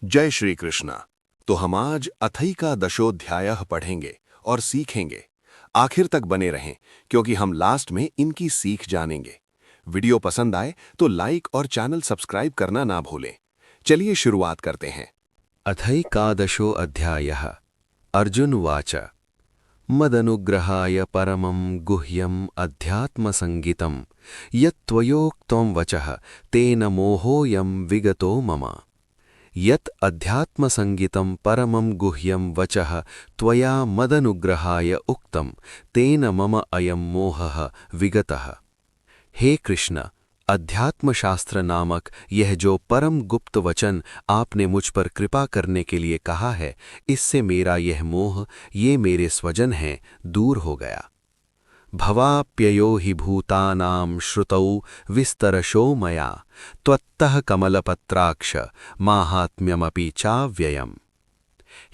जय श्री कृष्णा। तो हम आज अथई का दशोध्याय पढ़ेंगे और सीखेंगे। आखिर तक बने रहें क्योंकि हम लास्ट में इनकी सीख जानेंगे। वीडियो पसंद आए तो लाइक और चैनल सब्सक्राइब करना ना भूलें। चलिए शुरुआत करते हैं। अथैकादशो अध्यायः। अर्जुन उवाच मदनुग्रहाय परमं गुह्यम् अध्यात्मसंगितं यत्त्वयोक्तं वचः तेन मोहोऽयं विगतो मम। यत् अध्यात्मसंगितं परमं गुह्यं वचः त्वया मदनुग्रहाय उक्तं तेन मम अयं मोहः विगतः। हे कृष्ण, अध्यात्म शास्त्र नामक यह जो परम गुप्त वचन आपने मुझ पर कृपा करने के लिए कहा है, इससे मेरा यह मोह, ये मेरे स्वजन हैं, दूर हो गया। भवाप्ययो हि भूतानां श्रुतौ विस्तरशो मया त्वत्तः कमलपत्राक्ष माहात्म्यमपि चाव्ययम्।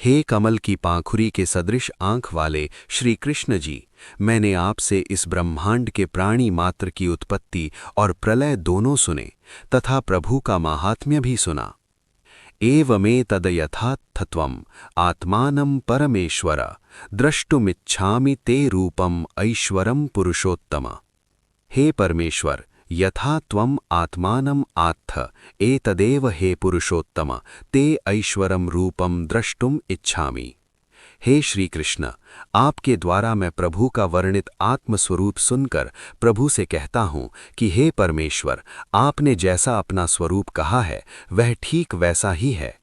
हे कमल की पांखुरी के सदृश आंख वाले श्री कृष्ण जी, मैंने आपसे इस ब्रह्मांड के प्राणी मात्र की उत्पत्ति और प्रलय दोनों सुने तथा प्रभु का माहात्म्य भी सुना। एवमेतद यथार्थत्वम् आत्मानं परमेश्वर द्रष्टुमिच्छामि ते रूपम ऐश्वरम पुरुषोत्तम। हे परमेश्वर, यथा त्वम् आत्मानम् आत्थ एतदेव हे पुरुषोत्तम ते ऐश्वरम रूपम द्रष्टुम इच्छामि। हे श्री कृष्ण, आपके द्वारा मैं प्रभु का वर्णित आत्मस्वरूप सुनकर प्रभु से कहता हूँ कि हे परमेश्वर, आपने जैसा अपना स्वरूप कहा है वह ठीक वैसा ही है।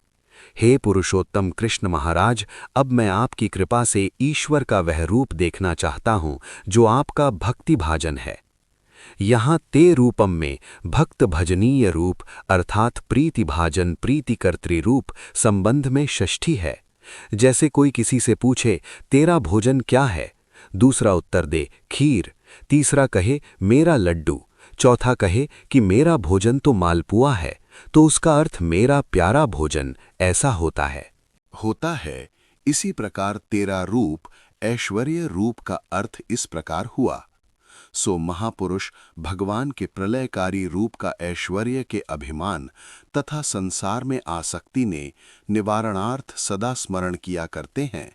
हे पुरुषोत्तम कृष्ण महाराज, अब मैं आपकी कृपा से ईश्वर का वह रूप देखना चाहता हूँ जो आपका भक्ति भाजन है। यहाँ ते रूपम में भक्त भजनीय रूप अर्थात प्रीति भाजन प्रीतिकर्त्री रूप संबंध में षष्ठी है। जैसे कोई किसी से पूछे तेरा भोजन क्या है, दूसरा उत्तर दे खीर, तीसरा कहे मेरा लड्डू, चौथा कहे कि मेरा भोजन तो मालपुआ है, तो उसका अर्थ मेरा प्यारा भोजन ऐसा होता है। इसी प्रकार तेरा रूप ऐश्वर्य रूप का अर्थ इस प्रकार हुआ। सो महापुरुष भगवान के प्रलयकारी रूप का ऐश्वर्य के अभिमान तथा संसार में आसक्ति ने निवारणार्थ सदा स्मरण किया करते हैं।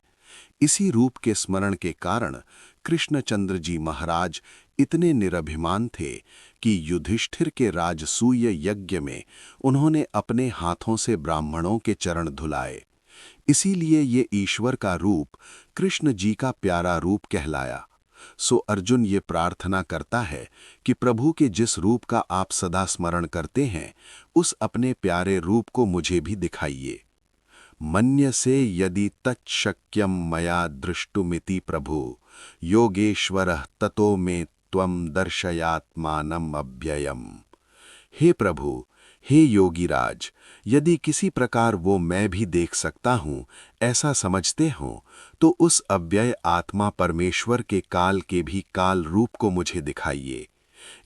इसी रूप के स्मरण के कारण कृष्णचंद्र जी महाराज इतने निरभिमान थे कि युधिष्ठिर के राजसूय यज्ञ में उन्होंने अपने हाथों से ब्राह्मणों के चरण धुलाए। इसीलिए ये ईश्वर का रूप कृष्ण जी का प्यारा रूप कहलाया। सो अर्जुन ये प्रार्थना करता है कि प्रभु के जिस रूप का आप सदा स्मरण करते हैं उस अपने प्यारे रूप को मुझे भी दिखाइए। मन्यसे यदि तच्छक्यम मया दृष्टुमिति प्रभु योगेश्वरः ततो मे त्वं दर्शयात्मानम् अव्ययम्। हे प्रभु, हे योगीराज, यदि किसी प्रकार वो मैं भी देख सकता हूँ ऐसा समझते हो तो उस अव्यय आत्मा परमेश्वर के काल के भी काल रूप को मुझे दिखाइए।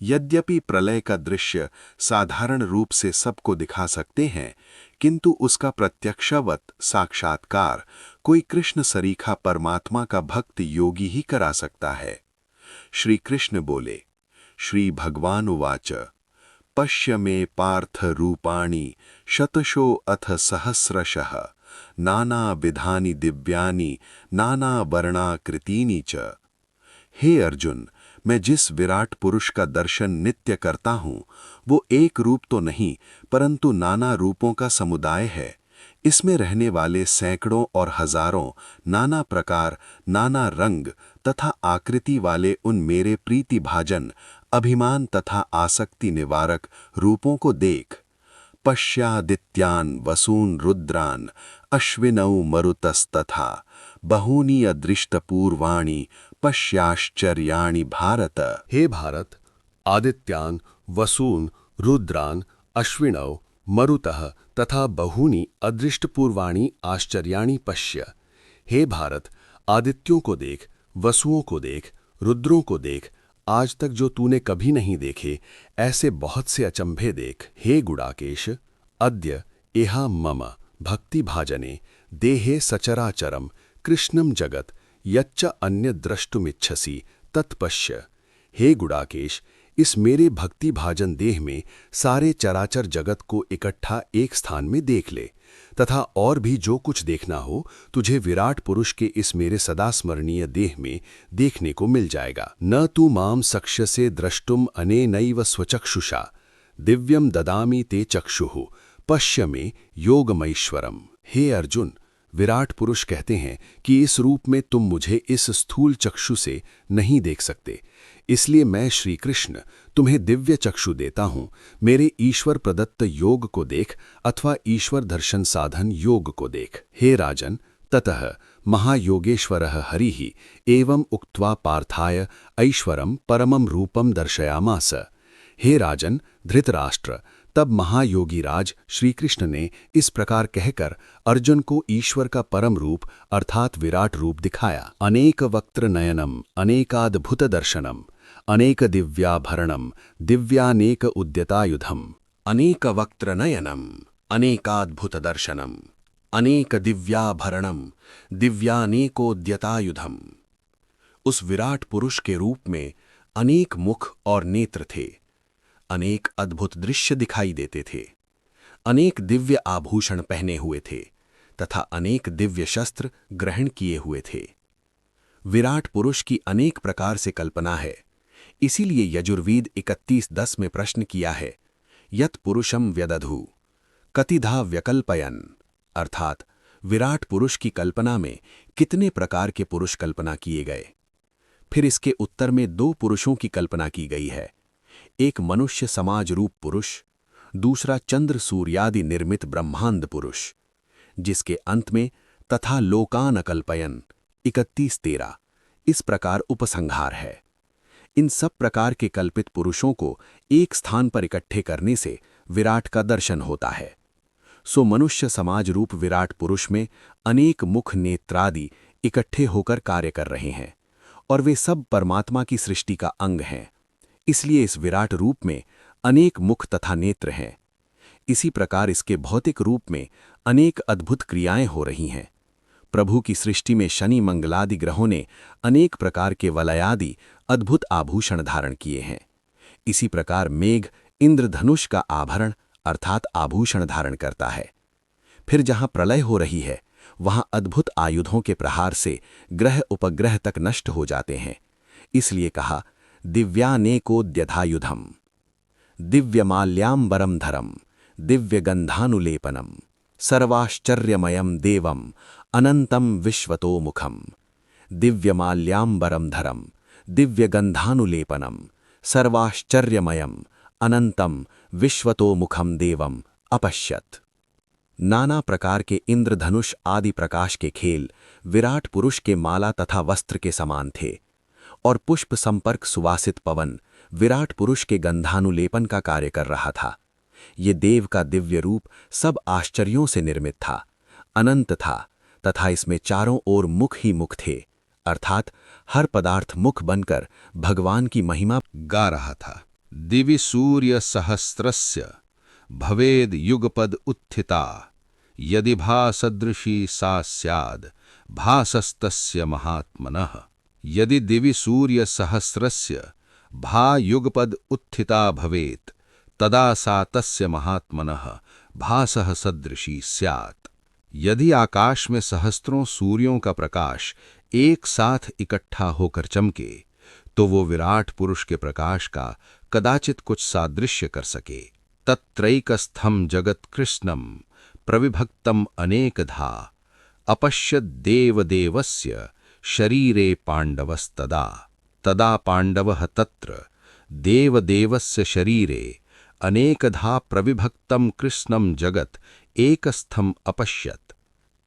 यद्यपि प्रलय का दृश्य साधारण रूप से सबको दिखा सकते हैं, किंतु उसका प्रत्यक्षवत साक्षात्कार कोई कृष्ण सरीखा परमात्मा का भक्त योगी ही करा सकता है। श्री कृष्ण बोले, श्री भगवान उवाच पश्य मे पार्थ रूपाणि शतशो अथ सहस्रशः नाना विधानि दिव्यानि नाना वर्णाकृतीनि च। हे अर्जुन, मैं जिस विराट पुरुष का दर्शन नित्य करता हूँ वो एक रूप तो नहीं परंतु नाना रूपों का समुदाय है। इसमें रहने वाले सैकड़ों और हजारों नाना प्रकार नाना रंग तथा आकृति वाले उन मेरे प्रीति भाजन अभिमान तथा आसक्ति निवारक रूपों को देख। पश्यादित्यान् वसून् रुद्रान् अश्विनौ मरुतस्तथा बहूनि अदृष्टपूर्वाणि पश्याश्चर्याणि भारत। हे भारत, आदित्यान् वसून् रुद्रान् अश्विनौ मरुतः तथा बहूनि अदृष्टपूर्वाणि आश्चर्याणि पश्य। हे भारत, आदित्यों को देख, वसुओं को देख, रुद्रों को देख, आज तक जो तूने कभी नहीं देखे ऐसे बहुत से अचंभे देख। हे गुडाकेश, अद्य इहा मम भक्ति भाजने देहे सचराचरम कृष्णम जगत यच्च अन्य द्रष्टुमिच्छसि तत्पश्य। हे गुडाकेश, इस मेरे भक्ति भाजन देह में सारे चराचर जगत को इकट्ठा एक स्थान में देख ले, तथा और भी जो कुछ देखना हो तुझे विराट पुरुष के इस मेरे सदा स्मरणीय देह में देखने को मिल जाएगा। न तू माम सक्ष्यसे द्रष्टुम अनेनैव स्वचक्षुषा दिव्यम ददामि ते चक्षुः पश्य मे योगमैश्वरम। हे अर्जुन, विराट पुरुष कहते हैं कि इस रूप में तुम मुझे इस स्थूल चक्षु से नहीं देख सकते, इसलिए मैं श्री कृष्ण तुम्हें दिव्य चक्षु देता हूं। मेरे ईश्वर प्रदत्त योग को देख अथवा ईश्वर दर्शन साधन योग को देख। हे राजन, ततः महायोगेश्वरः हरिः एवं उक्त्वा पार्थाय ऐश्वरम परमम रूपम दर्शयामास। हे राजन धृतराष्ट्र, तब महायोगी राज श्री कृष्ण ने इस प्रकार कहकर अर्जुन को ईश्वर का परम रूप अर्थात विराट रूप दिखाया। अनेक वक्त्र नयनम अनेकाद्भुत दर्शनम अनेक दिव्याभरणम दिव्यानेक उद्यतायुधम। अनेक वक्त्र नयनम अनेकाद्भुत दर्शनम अनेक दिव्याभरणम दिव्यानेकोद्यतायुधम। उस विराट पुरुष के रूप में अनेक मुख और नेत्र थे, अनेक अद्भुत दृश्य दिखाई देते थे, अनेक दिव्य आभूषण पहने हुए थे तथा अनेक दिव्य शस्त्र ग्रहण किए हुए थे। विराट पुरुष की अनेक प्रकार से कल्पना है, इसीलिए यजुर्वेद 31:10 में प्रश्न किया है, यत् पुरुषम व्यदधु कतिधा व्यकल्पयन, अर्थात विराट पुरुष की कल्पना में कितने प्रकार के पुरुष कल्पना किए गए। फिर इसके उत्तर में 2 पुरुषों की कल्पना की गई है, एक मनुष्य समाज रूप पुरुष, दूसरा चंद्र सूर्यादि निर्मित ब्रह्मांड पुरुष, जिसके अंत में तथा लोकान अकल्पयन 31:13 इस प्रकार उपसंहार है। इन सब प्रकार के कल्पित पुरुषों को एक स्थान पर इकट्ठे करने से विराट का दर्शन होता है। सो मनुष्य समाज रूप विराट पुरुष में अनेक मुख नेत्रादि इकट्ठे होकर कार्य कर रहे हैं और वे सब परमात्मा की सृष्टि का अंग हैं, इसलिए इस विराट रूप में अनेक मुख तथा नेत्र हैं। इसी प्रकार इसके भौतिक रूप में अनेक अद्भुत क्रियाएं हो रही हैं। प्रभु की सृष्टि में शनि मंगलादि ग्रहों ने अनेक प्रकार के वलयादि अद्भुत आभूषण धारण किए हैं। इसी प्रकार मेघ इंद्रधनुष का आभरण अर्थात आभूषण धारण करता है। फिर जहां प्रलय हो रही है वहां अद्भुत आयुधों के प्रहार से ग्रह उपग्रह तक नष्ट हो जाते हैं, इसलिए कहा दिव्यानेकोद्यतायुधम दिव्यमाल्याम्बरम धरम दिव्यगंधानुलेपनम सर्वाश्चर्यमयम देवम अनंतम विश्वतोमुखम। दिव्यमाल्याम्बरम धरम दिव्यगंधानुलेपनम सर्वाश्चर्यमयम अनंतम विश्वतोमुखम देवम अपश्यत। नाना प्रकार के इंद्रधनुष आदि प्रकाश के खेल विराट पुरुष के माला तथा वस्त्र के समान थे और पुष्प संपर्क सुवासित पवन विराट पुरुष के गंधानुलेपन का कार्य कर रहा था। ये देव का दिव्य रूप सब आश्चर्यों से निर्मित था, अनंत था तथा इसमें चारों ओर मुख ही मुख थे, अर्थात हर पदार्थ मुख बनकर भगवान की महिमा गा रहा था। दिवि सूर्य सहस्रस्य भवेद युगपद उत्थिता यदि भासदृशी सा स्याद भासस्तस्य महात्मनः। यदि दिवि सूर्य सहस्रस्य भा युगपद उत्थिता भवेत तदा सा तस्य महात्मनः भासः सदृशी स्यात्। यदि आकाश में सहस्त्रों सूर्यों का प्रकाश एक साथ इकट्ठा होकर चमके तो वो विराट पुरुष के प्रकाश का कदाचित कुछ सादृश्य कर सके। तत्रैकस्थं जगत कृष्णं प्रविभक्तम अनेकधा अपश्यद् देवदेवस्य शरीरे पांडवस्तदा। तदा पांडवः तत्र देवदेवस्य शरीरे अनेकधा प्रविभक्तम कृष्णम जगत एकस्थम अपश्यत।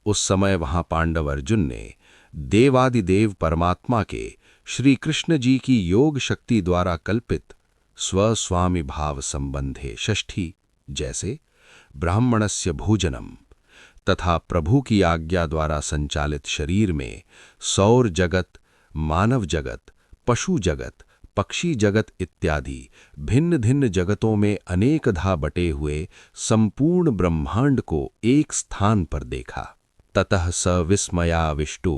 उस समय वहां पांडव अर्जुन ने देवादिदेव परमात्मा के श्री कृष्ण जी की योग शक्ति द्वारा कल्पित स्वस्वामी भाव संबंधे षष्ठी जैसे ब्राह्मणस्य भोजनम तथा प्रभु की आज्ञा द्वारा संचालित शरीर में सौर जगत, मानव जगत, पशु जगत, पक्षी जगत इत्यादि भिन्न भिन्न जगतों में अनेकधा बटे हुए संपूर्ण ब्रह्मांड को एक स्थान पर देखा। ततः स विस्मयाविष्टो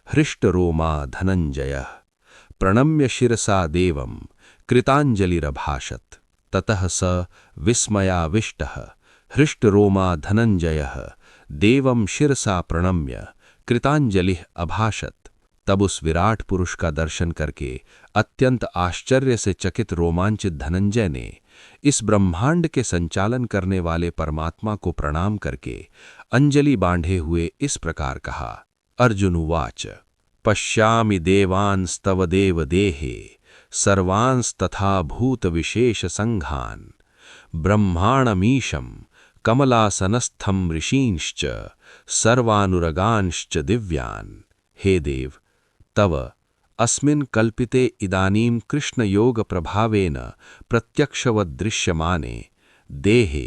हृष्टरोमा धनंजयः प्रणम्य शिरसा देवं कृताञ्जलिरभाषत। ततः स विस्मयाविष्टः हृष्टरोमा धनंजयः देवं शिरसा प्रणम्य कृतांजलिः अभाषत। तब उस विराट पुरुष का दर्शन करके अत्यंत आश्चर्य से चकित रोमांचित धनंजय ने इस ब्रह्मांड के संचालन करने वाले परमात्मा को प्रणाम करके अंजलि बांधे हुए इस प्रकार कहा। अर्जुन उवाच पश्यामि देवांस्तव देव देहे सर्वांस्तथा भूत विशेष संघान ब्रह्माणमीशं कमलासनस्थं ऋषींश्च सर्वानुरगांश्च दिव्यान्। हे देव, तव अस्मिन् कल्पिते इदानीं कृष्णयोग प्रभावेन प्रत्यक्षवद् दृश्यमाने देहे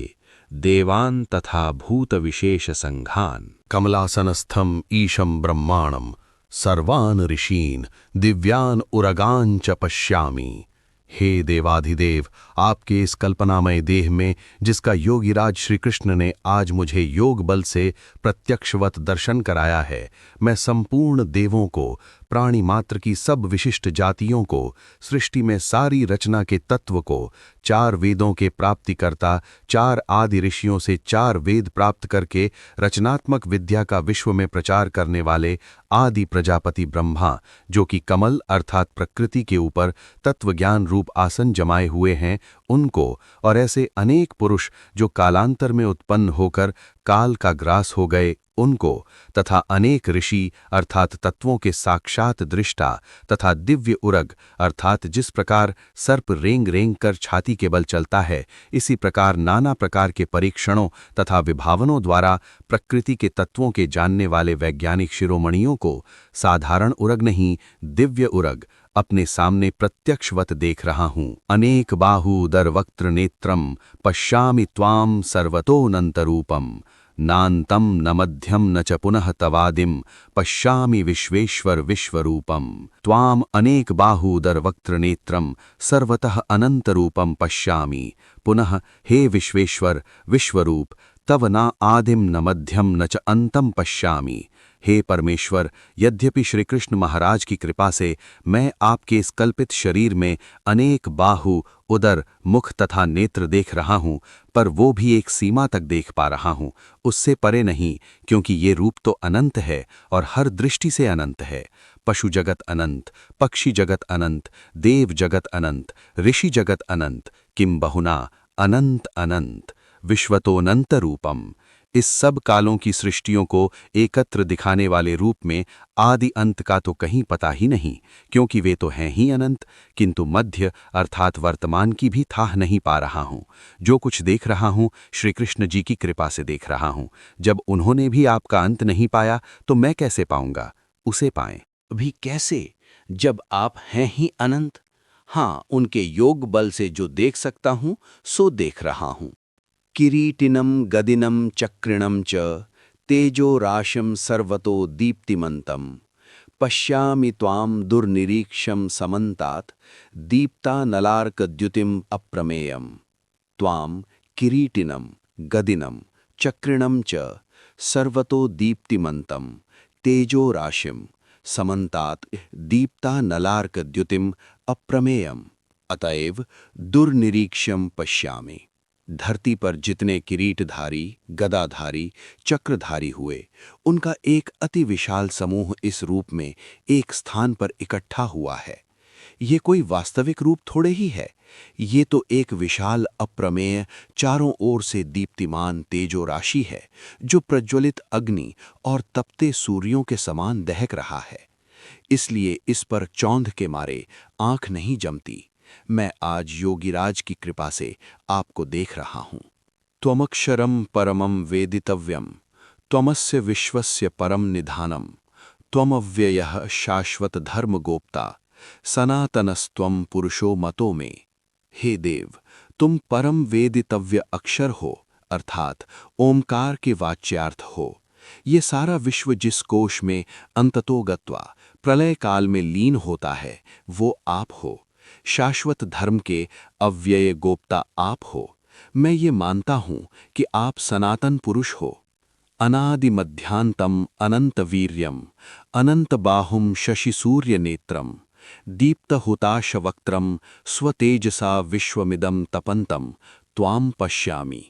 देवान् तथा भूत विशेष संघान् कमलासनस्थम ईशं ब्रह्माणं सर्वान् ऋषीन् दिव्यान् उरगान् च पश्यामि। हे देवाधिदेव, आपके इस कल्पनामय देह में जिसका योगीराज श्री कृष्ण ने आज मुझे योग बल से प्रत्यक्षवत दर्शन कराया है, मैं संपूर्ण देवों को, प्राणी मात्र की सब विशिष्ट जातियों को, सृष्टि में सारी रचना के तत्व को, चार वेदों के प्राप्तिकर्ता, चार आदि ऋषियों से चार वेद प्राप्त करके रचनात्मक विद्या का विश्व में प्रचार करने वाले आदि प्रजापति ब्रह्मा, जो कि कमल अर्थात प्रकृति के ऊपर तत्वज्ञान रूप आसन जमाए हुए हैं, उनको, और ऐसे अनेक पुरुष जो कालांतर में उत्पन्न होकर काल का ग्रास हो गए, उनको, तथा अनेक ऋषि अर्थात तत्वों के साक्षात दृष्टा तथा दिव्य उरग अर्थात जिस प्रकार सर्प रेंग रेंग कर छाती के बल चलता है, इसी प्रकार नाना प्रकार के परीक्षणों तथा विभावनों द्वारा प्रकृति के तत्वों के जानने वाले वैज्ञानिक शिरोमणियों को साधारण उरग नहीं, दिव्य उरग अपने सामने प्रत्यक्षवत देख रहा हूं। अनेक बाहूदर वक्त्र नेत्रम पश्यामि त्वाम सर्वतोऽनंतरूपम नान्तं न मध्यम न च पुनः तवादिम पश्यामि विश्वेश्वर विश्वरूपम। त्वाम अनेक बाहूदर वक्त्र नेत्रम सर्वतः अनंतरूपम पश्यामि पुनः। हे विश्वेश्वर विश्वरूप, तव न आदिम न मध्यम न च अंतम पश्यामि। हे परमेश्वर, यद्यपि श्री कृष्ण महाराज की कृपा से मैं आपके इस कल्पित शरीर में अनेक बाहु, उदर, मुख तथा नेत्र देख रहा हूँ, पर वो भी एक सीमा तक देख पा रहा हूँ, उससे परे नहीं, क्योंकि ये रूप तो अनंत है और हर दृष्टि से अनंत है। पशु जगत अनंत, पक्षी जगत अनंत, देव जगत अनंत, ऋषि जगत अनंत, किम बहुना अनंत अनंत विश्वतोऽनंत रूपम। इस सब कालों की सृष्टियों को एकत्र दिखाने वाले रूप में आदि अंत का तो कहीं पता ही नहीं, क्योंकि वे तो हैं ही अनंत, किंतु मध्य अर्थात वर्तमान की भी थाह नहीं पा रहा हूँ। जो कुछ देख रहा हूँ श्री कृष्ण जी की कृपा से देख रहा हूँ। जब उन्होंने भी आपका अंत नहीं पाया तो मैं कैसे पाऊंगा? उसे पाएं भी कैसे, जब आप हैं ही अनंत? हाँ, उनके योग बल से जो देख सकता हूँ सो देख रहा हूँ। किरीटिनं गदिनं चक्रिणं च तेजो राशिं सर्वतो दीप्तिमन्तं पश्यामि त्वां दुर्निरीक्षं समन्तात् दीप्तानलार्कद्युतिम् अप्रमेयम्। त्वां किरीटिनं गदिनं चक्रिणं च सर्वतो दीप्तिमन्तं तेजो राशिं समन्तात् दीप्तानलार्कद्युतिम् अप्रमेयम्। अतएव दुर्निरीक्ष्यं पश्यामि। धरती पर जितने किरीटधारी, गदाधारी, चक्रधारी हुए, उनका एक अति विशाल समूह इस रूप में एक स्थान पर इकट्ठा हुआ है। ये कोई वास्तविक रूप थोड़े ही है, ये तो एक विशाल अप्रमेय चारों ओर से दीप्तिमान तेजो राशि है, जो प्रज्वलित अग्नि और तपते सूर्यों के समान दहक रहा है। इसलिए इस पर चौंध के मारे आंख नहीं जमती। मैं आज योगीराज की कृपा से आपको देख रहा हूं। त्वमक्षरम परमं वेदितव्यम त्वमस्य विश्वस्य परम निधानम त्वमव्ययः शाश्वत धर्म गोप्ता सनातनस्त्वं पुरुषो मतो में। हे देव, तुम परम वेदितव्य अक्षर हो, अर्थात ओमकार के वाच्यार्थ हो। ये सारा विश्व जिस कोश में अंततो गत्वा प्रलय काल में लीन होता है, वो आप हो। शाश्वत धर्म के अव्यय गोप्ता आप हो। मैं ये मानता हूं कि आप सनातन पुरुष हो। अनादि मध्यांतम अनंत वीर्यम अनंत बाहुम शशि सूर्य नेत्रम दीप्तहुताशवक्त्रं स्वतेजसा विश्वमिदं तपन्तं त्वां पश्यामि।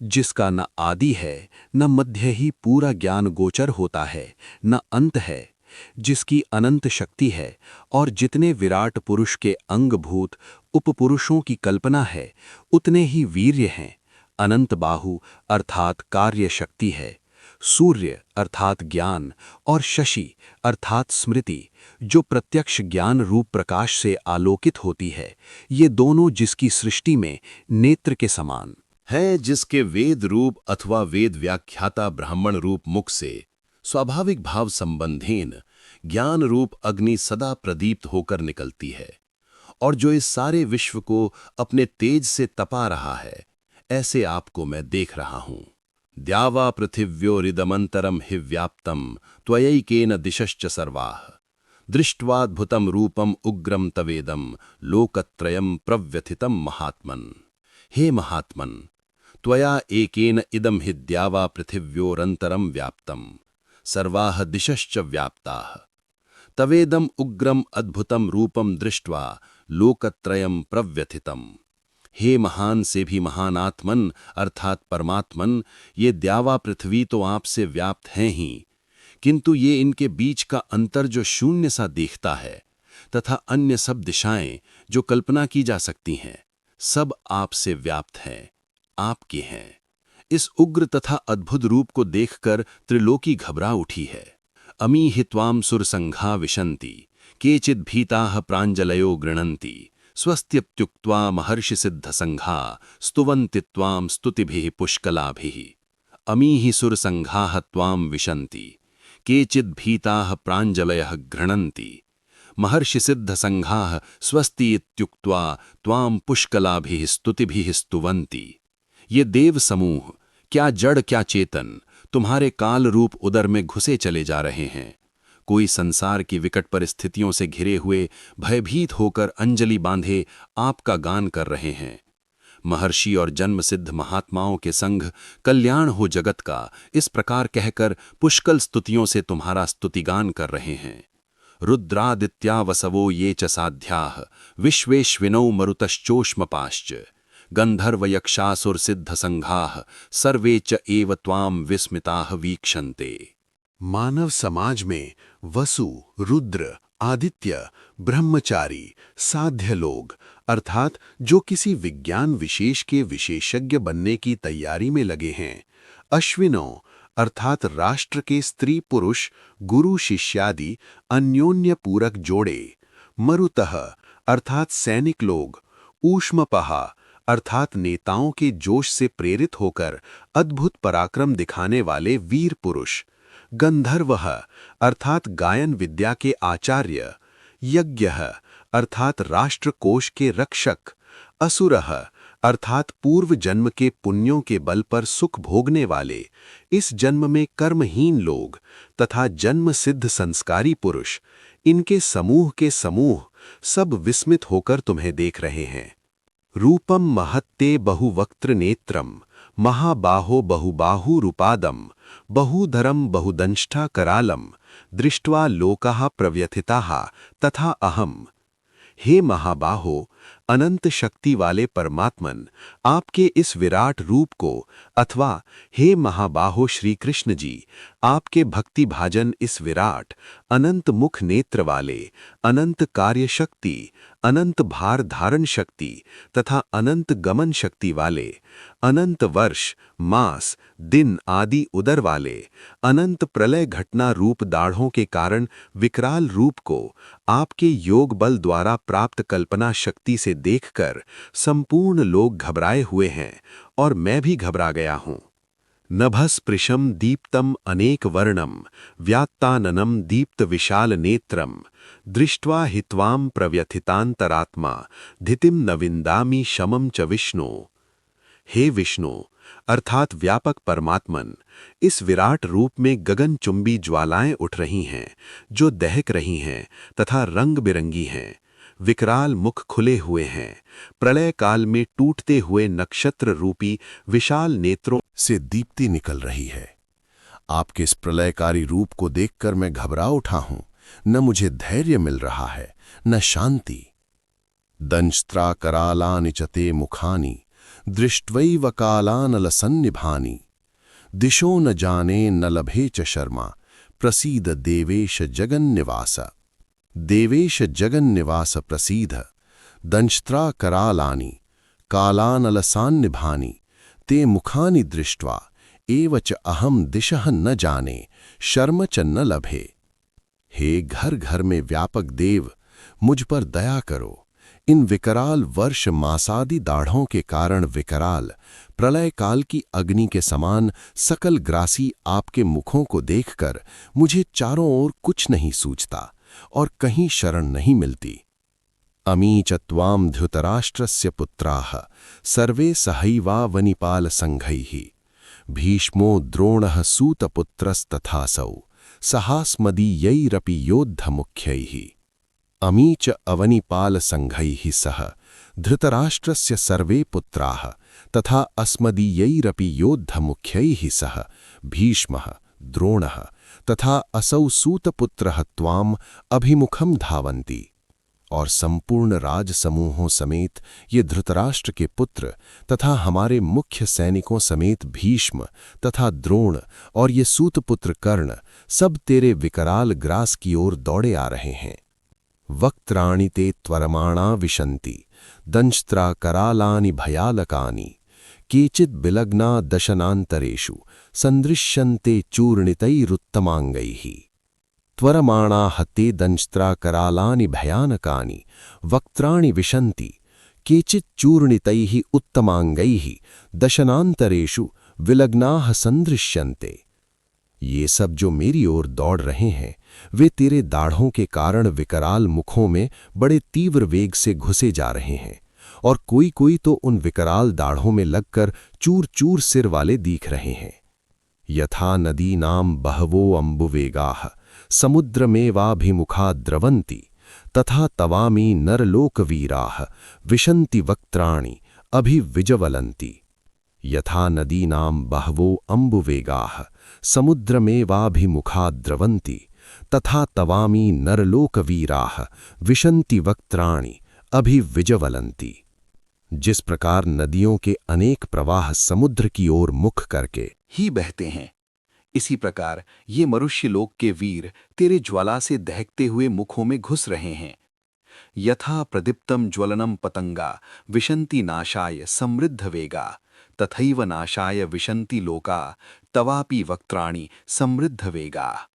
जिसका न आदि है न मध्य ही पूरा ज्ञान गोचर होता है, न अंत है, जिसकी अनंत शक्ति है और जितने विराट पुरुष के अंगभूत उपपुरुषों की कल्पना है उतने ही वीर्य हैं। अनंत बाहु अर्थात कार्य शक्ति है, सूर्य अर्थात ज्ञान और शशि अर्थात स्मृति जो प्रत्यक्ष ज्ञान रूप प्रकाश से आलोकित होती है, ये दोनों जिसकी सृष्टि में नेत्र के समान है, जिसके वेद रूप अथवा वेद व्याख्याता ब्राह्मण रूप मुख से स्वाभाविक भाव संबंधेन ज्ञान रूप अग्नि सदा प्रदीप्त होकर निकलती है और जो इस सारे विश्व को अपने तेज से तपा रहा है, ऐसे आपको मैं देख रहा हूं। द्यावा पृथिव्योरिदमंतरम हि व्याप्तम त्वयैकेन दिशश्च सर्वाः दृष्ट्वाद्भुतम रूपम उग्रम तवेदम लोकत्रयम प्रव्यथितम महात्मन। हे महात्मन, त्वया एकेन इदं हि द्यावा पृथिव्योरन्तरं व्याप्तं सर्वाः दिशश्च व्याप्ताः तवेदं उग्रम अद्भुतं रूपं दृष्ट्वा लोकत्रयं प्रव्यथितम्। हे महान से भी महान आत्मन अर्थात परमात्मन, ये द्यावा पृथ्वी तो आपसे व्याप्त हैं ही, किंतु ये इनके बीच का अंतर जो शून्य सा देखता है तथा अन्य सब दिशाएं जो कल्पना की जा सकती हैं, सब आपसे व्याप्त हैं, आपके हैं। इस उग्र तथा अद्भुत रूप को देखकर त्रिलोकी घबरा उठी है। अमी हि त्वां सुरसंघा विशन्ति केचिद् भीताः प्राञ्जलयो गृह्णन्ति स्वस्त्यप्युक्त्वा महर्षिसिद्धसंघा स्तुवन्ति त्वां स्तुतिभिः पुष्कलाभिः। अमी हि सुरसंघाः त्वां विशन्ति केचिद् भीताः प्राञ्जलयः गृह्णन्ति महर्षिसिद्धसंघाः स्वस्ति इत्युक्त्वा त्वां पुष्कलाभिः स्तुतिभिः स्तुवन्ति। ये देव समूह, क्या जड़ क्या चेतन, तुम्हारे काल रूप उदर में घुसे चले जा रहे हैं। कोई संसार की विकट परिस्थितियों से घिरे हुए भयभीत होकर अंजलि बांधे आपका गान कर रहे हैं। महर्षि और जन्म सिद्ध महात्माओं के संग कल्याण हो जगत का, इस प्रकार कहकर पुष्कल स्तुतियों से तुम्हारा स्तुतिगान कर रहे हैं। रुद्रादित्या वसवो ये च साध्याः विश्वेश्विनौ मरुतश्चोष्मपाश्च गंधर्वयक्षासुरसिद्धसंघाः सर्वे च एव त्वां विस्मिताः वीक्षन्ते। मानव समाज में वसु, रुद्र, आदित्य, ब्रह्मचारी, साध्य लोग अर्थात जो किसी विज्ञान विशेष के विशेषज्ञ बनने की तैयारी में लगे हैं, अश्विनों अर्थात राष्ट्र के स्त्री पुरुष, गुरु शिष्यादि अन्योन्य पूरक जोड़े, मरुतः अर्थात सैनिक लोग, ऊष्मपहा अर्थात नेताओं के जोश से प्रेरित होकर अद्भुत पराक्रम दिखाने वाले वीर पुरुष, गंधर्वः अर्थात गायन विद्या के आचार्य, यज्ञः अर्थात राष्ट्रकोश के रक्षक, असुरः अर्थात पूर्व जन्म के पुण्यों के बल पर सुख भोगने वाले, इस जन्म में कर्महीन लोग तथा जन्म सिद्ध संस्कारी पुरुष, इनके समूह के समूह सब विस्मित होकर तुम्हें देख रहे हैं। रूपम महत्ते बहुवक्त्र नेत्रम महाबाहो बहुबाहुरूपादम बहुधरम बहुदंष्टा करालम दृष्ट्वा लोकाः प्रव्यथिताः तथा अहम। हे महाबाहो, अनंत शक्ति वाले परमात्मन, आपके इस विराट रूप को अथवा हे महाबाहो श्री कृष्ण जी, आपके भक्ति भाजन इस विराट अनंत मुख नेत्र वाले, अनंत कार्य शक्ति, अनंत भार धारण शक्ति तथा अनंत गमन शक्ति वाले, अनंत वर्ष, मास, दिन आदि उदर वाले, अनंत प्रलय घटना रूप दाढ़ों के कारण विकराल रूप को आपके योग बल द्वारा प्राप्त कल्पना शक्ति से देखकर संपूर्ण लोग घबराए हुए हैं और मैं भी घबरा गया हूँ। नभस्पृशम दीप्तम अनेक वर्णम व्यात्ताननम दीप्त विशाल नेत्रम दृष्ट्वा हित्वाम प्रव्यथितांतरात्मा धितिम न विंदामि शमम च विष्णु। हे विष्णु अर्थात व्यापक परमात्मन, इस विराट रूप में गगनचुंबी ज्वालाएं उठ रही हैं जो दहक रही हैं तथा रंग बिरंगी हैं। विकराल मुख खुले हुए हैं, प्रलय काल में टूटते हुए नक्षत्र रूपी विशाल नेत्रों से दीप्ति निकल रही है। आपके इस प्रलयकारी रूप को देखकर मैं घबरा उठा हूं, न मुझे धैर्य मिल रहा है, न शांति। दंष्ट्रा करालानि च ते मुखानि दृष्ट्वैव कालानलसन्निभानि दिशो न जाने न लभे च शर्मा प्रसीद देवेश जगन्निवास। देवेश जगन्निवास प्रसीद दंष्ट्रा करालानि कालानलसान्निभानि ते मुखानि दृष्ट्वा एव च अहम दिशः न जाने शर्म च न लभे। हे घर घर में व्यापक देव, मुझ पर दया करो। इन विकराल वर्ष मासादि दाढ़ों के कारण विकराल प्रलय काल की अग्नि के समान सकल ग्रासी आपके मुखों को देखकर मुझे चारों ओर कुछ नहीं सूझता और कहीं शरण नहीं मिलती। अमी च त्वां धृतराष्ट्रस्य पुत्राः सर्वे सहैवावनिपाल संघैः भीष्मो द्रोणः सूतपुत्रस्तथासौ सहास्मदीयैरपि योद्धमुख्यैः। अमी च अवनिपाल संघैः सह धृतराष्ट्रस्य सर्वे पुत्राः तथा अस्मदीयैरपि योद्धमुख्यैः सह भीष्मः द्रोणः तथा असौ सूतपुत्रः त्वाम् अभिमुखं धावन्ति। और संपूर्ण राज समूहों समेत ये धृतराष्ट्र के पुत्र तथा हमारे मुख्य सैनिकों समेत भीष्म तथा द्रोण और ये सूतपुत्र कर्ण सब तेरे विकराल ग्रास की ओर दौड़े आ रहे हैं। वक्त्राणि ते त्वरमाणा विशन्ति दंष्ट्रा करालानि भयालकानि केचित् बिलग्ना दशनान्तरेषु सन्दृश्यन्ते चूर्णितैरुत्तमाङ्गैः। त्वरमाणा हते दंष्ट्रा करालानि भयानकानि वक्त्राणि विशन्ति केचित् चूर्णितैः उत्तमाङ्गैः दशनान्तरेषु विलग्नाः सन्दृश्यन्ते। ये सब जो मेरी ओर दौड़ रहे हैं वे तेरे दाढ़ों के कारण विकराल मुखों में बड़े तीव्र वेग से घुसे जा रहे हैं और कोई कोई तो उन विकराल दाढ़ों में लगकर चूर चूर सिर वाले दिख रहे हैं। यथा नदीनां बहवो अम्बुवेगाः समुद्रमेवाभिमुखा द्रवन्ति तथा तवामी नरलोकवीराः विशन्ति वक्त्राणि अभिविजवलन्ति। यथा नदीनां बहवो अम्बुवेगाः समुद्रमेवाभिमुखा द्रवन्ति तथा तवामी नरलोकवीराः विशन्ति वक्त्राणि अभिविजवलन्ति। जिस प्रकार नदियों के अनेक प्रवाह समुद्र की ओर मुख करके ही बहते हैं, इसी प्रकार ये मनुष्य लोक के वीर तेरे ज्वाला से दहकते हुए मुखों में घुस रहे हैं। यथा प्रदीप्तम ज्वलनम पतंगा विशन्ति नाशाय समृद्ध वेगा तथैव नाशाय विशन्ति लोका तवापि वक्त्राणि समृद्ध वेगा।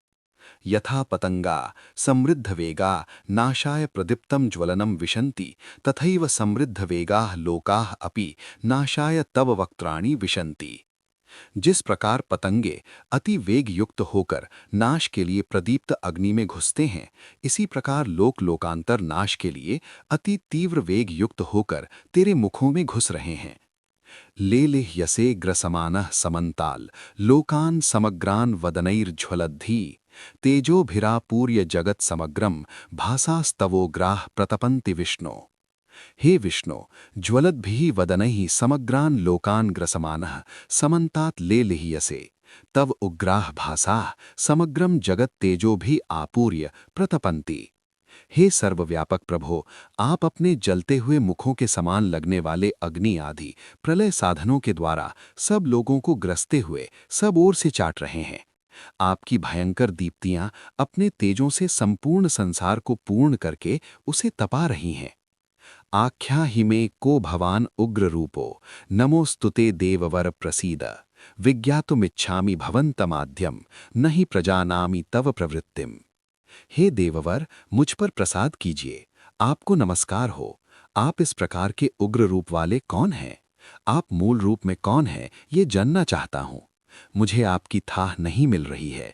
यथा पतंगा समृद्ध वेगा नाशाय प्रदीप्तम ज्वलनम विशन्ति तथैव समृद्ध वेगाः लोकाः अपि नाशाय तव वक्त्राणि विशन्ति। जिस प्रकार पतंगे अति वेग युक्त होकर नाश के लिए प्रदीप्त अग्नि में घुसते हैं, इसी प्रकार लोक लोकांतर नाश के लिए अति तीव्र वेग युक्त होकर तेरे मुखों में घुस रहे हैं। लेलिह यसे ग्रसमानः समन्ताल लोकान समग्रान वदनैर्ज्वलद्धि तेजोभिरापूर्य जगत समग्रम भासास्तवोग्राह प्रतपन्ति विष्णो। हे विष्णु, ज्वलद्भिः वदनैः समग्रान् लोकान् ग्रसमानः समन्तात् लेलिह्यसे तव उग्राः भासाः समग्रम जगत तेजोभिः आपूर्य प्रतपन्ति। हे सर्वव्यापक प्रभो, आप अपने जलते हुए मुखों के समान लगने वाले अग्नि आदि प्रलय साधनों के द्वारा सब लोगों को ग्रसते हुए सब ओर से चाट रहे हैं। आपकी भयंकर दीप्तियां अपने तेजों से संपूर्ण संसार को पूर्ण करके उसे तपा रही हैं। आख्या हि मे को भवान उग्र रूपो नमोस्तुते देववर प्रसीद विज्ञातुमिच्छामि भवन्तमाद्यम नहि प्रजानामि तव प्रवृत्तिम। हे देववर, मुझ पर प्रसाद कीजिए, आपको नमस्कार हो। आप इस प्रकार के उग्र रूप वाले कौन हैं? आप मूल रूप में कौन हैं, ये जानना चाहता हूँ। मुझे आपकी थाह नहीं मिल रही है।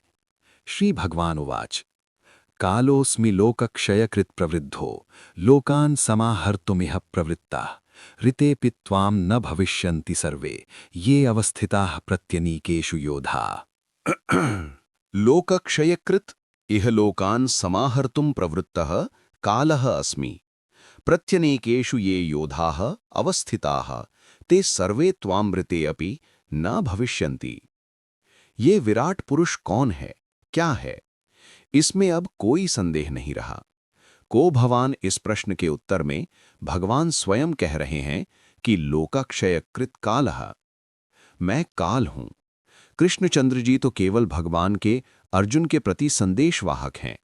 श्री भगवान उवाच कालोऽस्मि लोकक्षयकृत प्रवृद्धो लोकान् समाहर्तुमिह प्रवृत्ताः ऋतेऽपि त्वां न भविष्यन्ति सर्वे ये अवस्थिताः प्रत्यनीकेषु योधा। लोकक्षयकृत इह लोकान् समाहर्तुं प्रवृत्तः कालः अस्मि प्रत्यनेकेषु ये योधाः अवस्थिताः ते सर्वे त्वामृते अपि न भविष्यन्ति। ये विराट पुरुष कौन है, क्या है? इसमें अब कोई संदेह नहीं रहा। को भवान इस प्रश्न के उत्तर में भगवान स्वयं कह रहे हैं कि लोकाक्षय कृत कालः, मैं काल हूं। कृष्णचंद्र जी तो केवल भगवान के अर्जुन के प्रति संदेशवाहक हैं,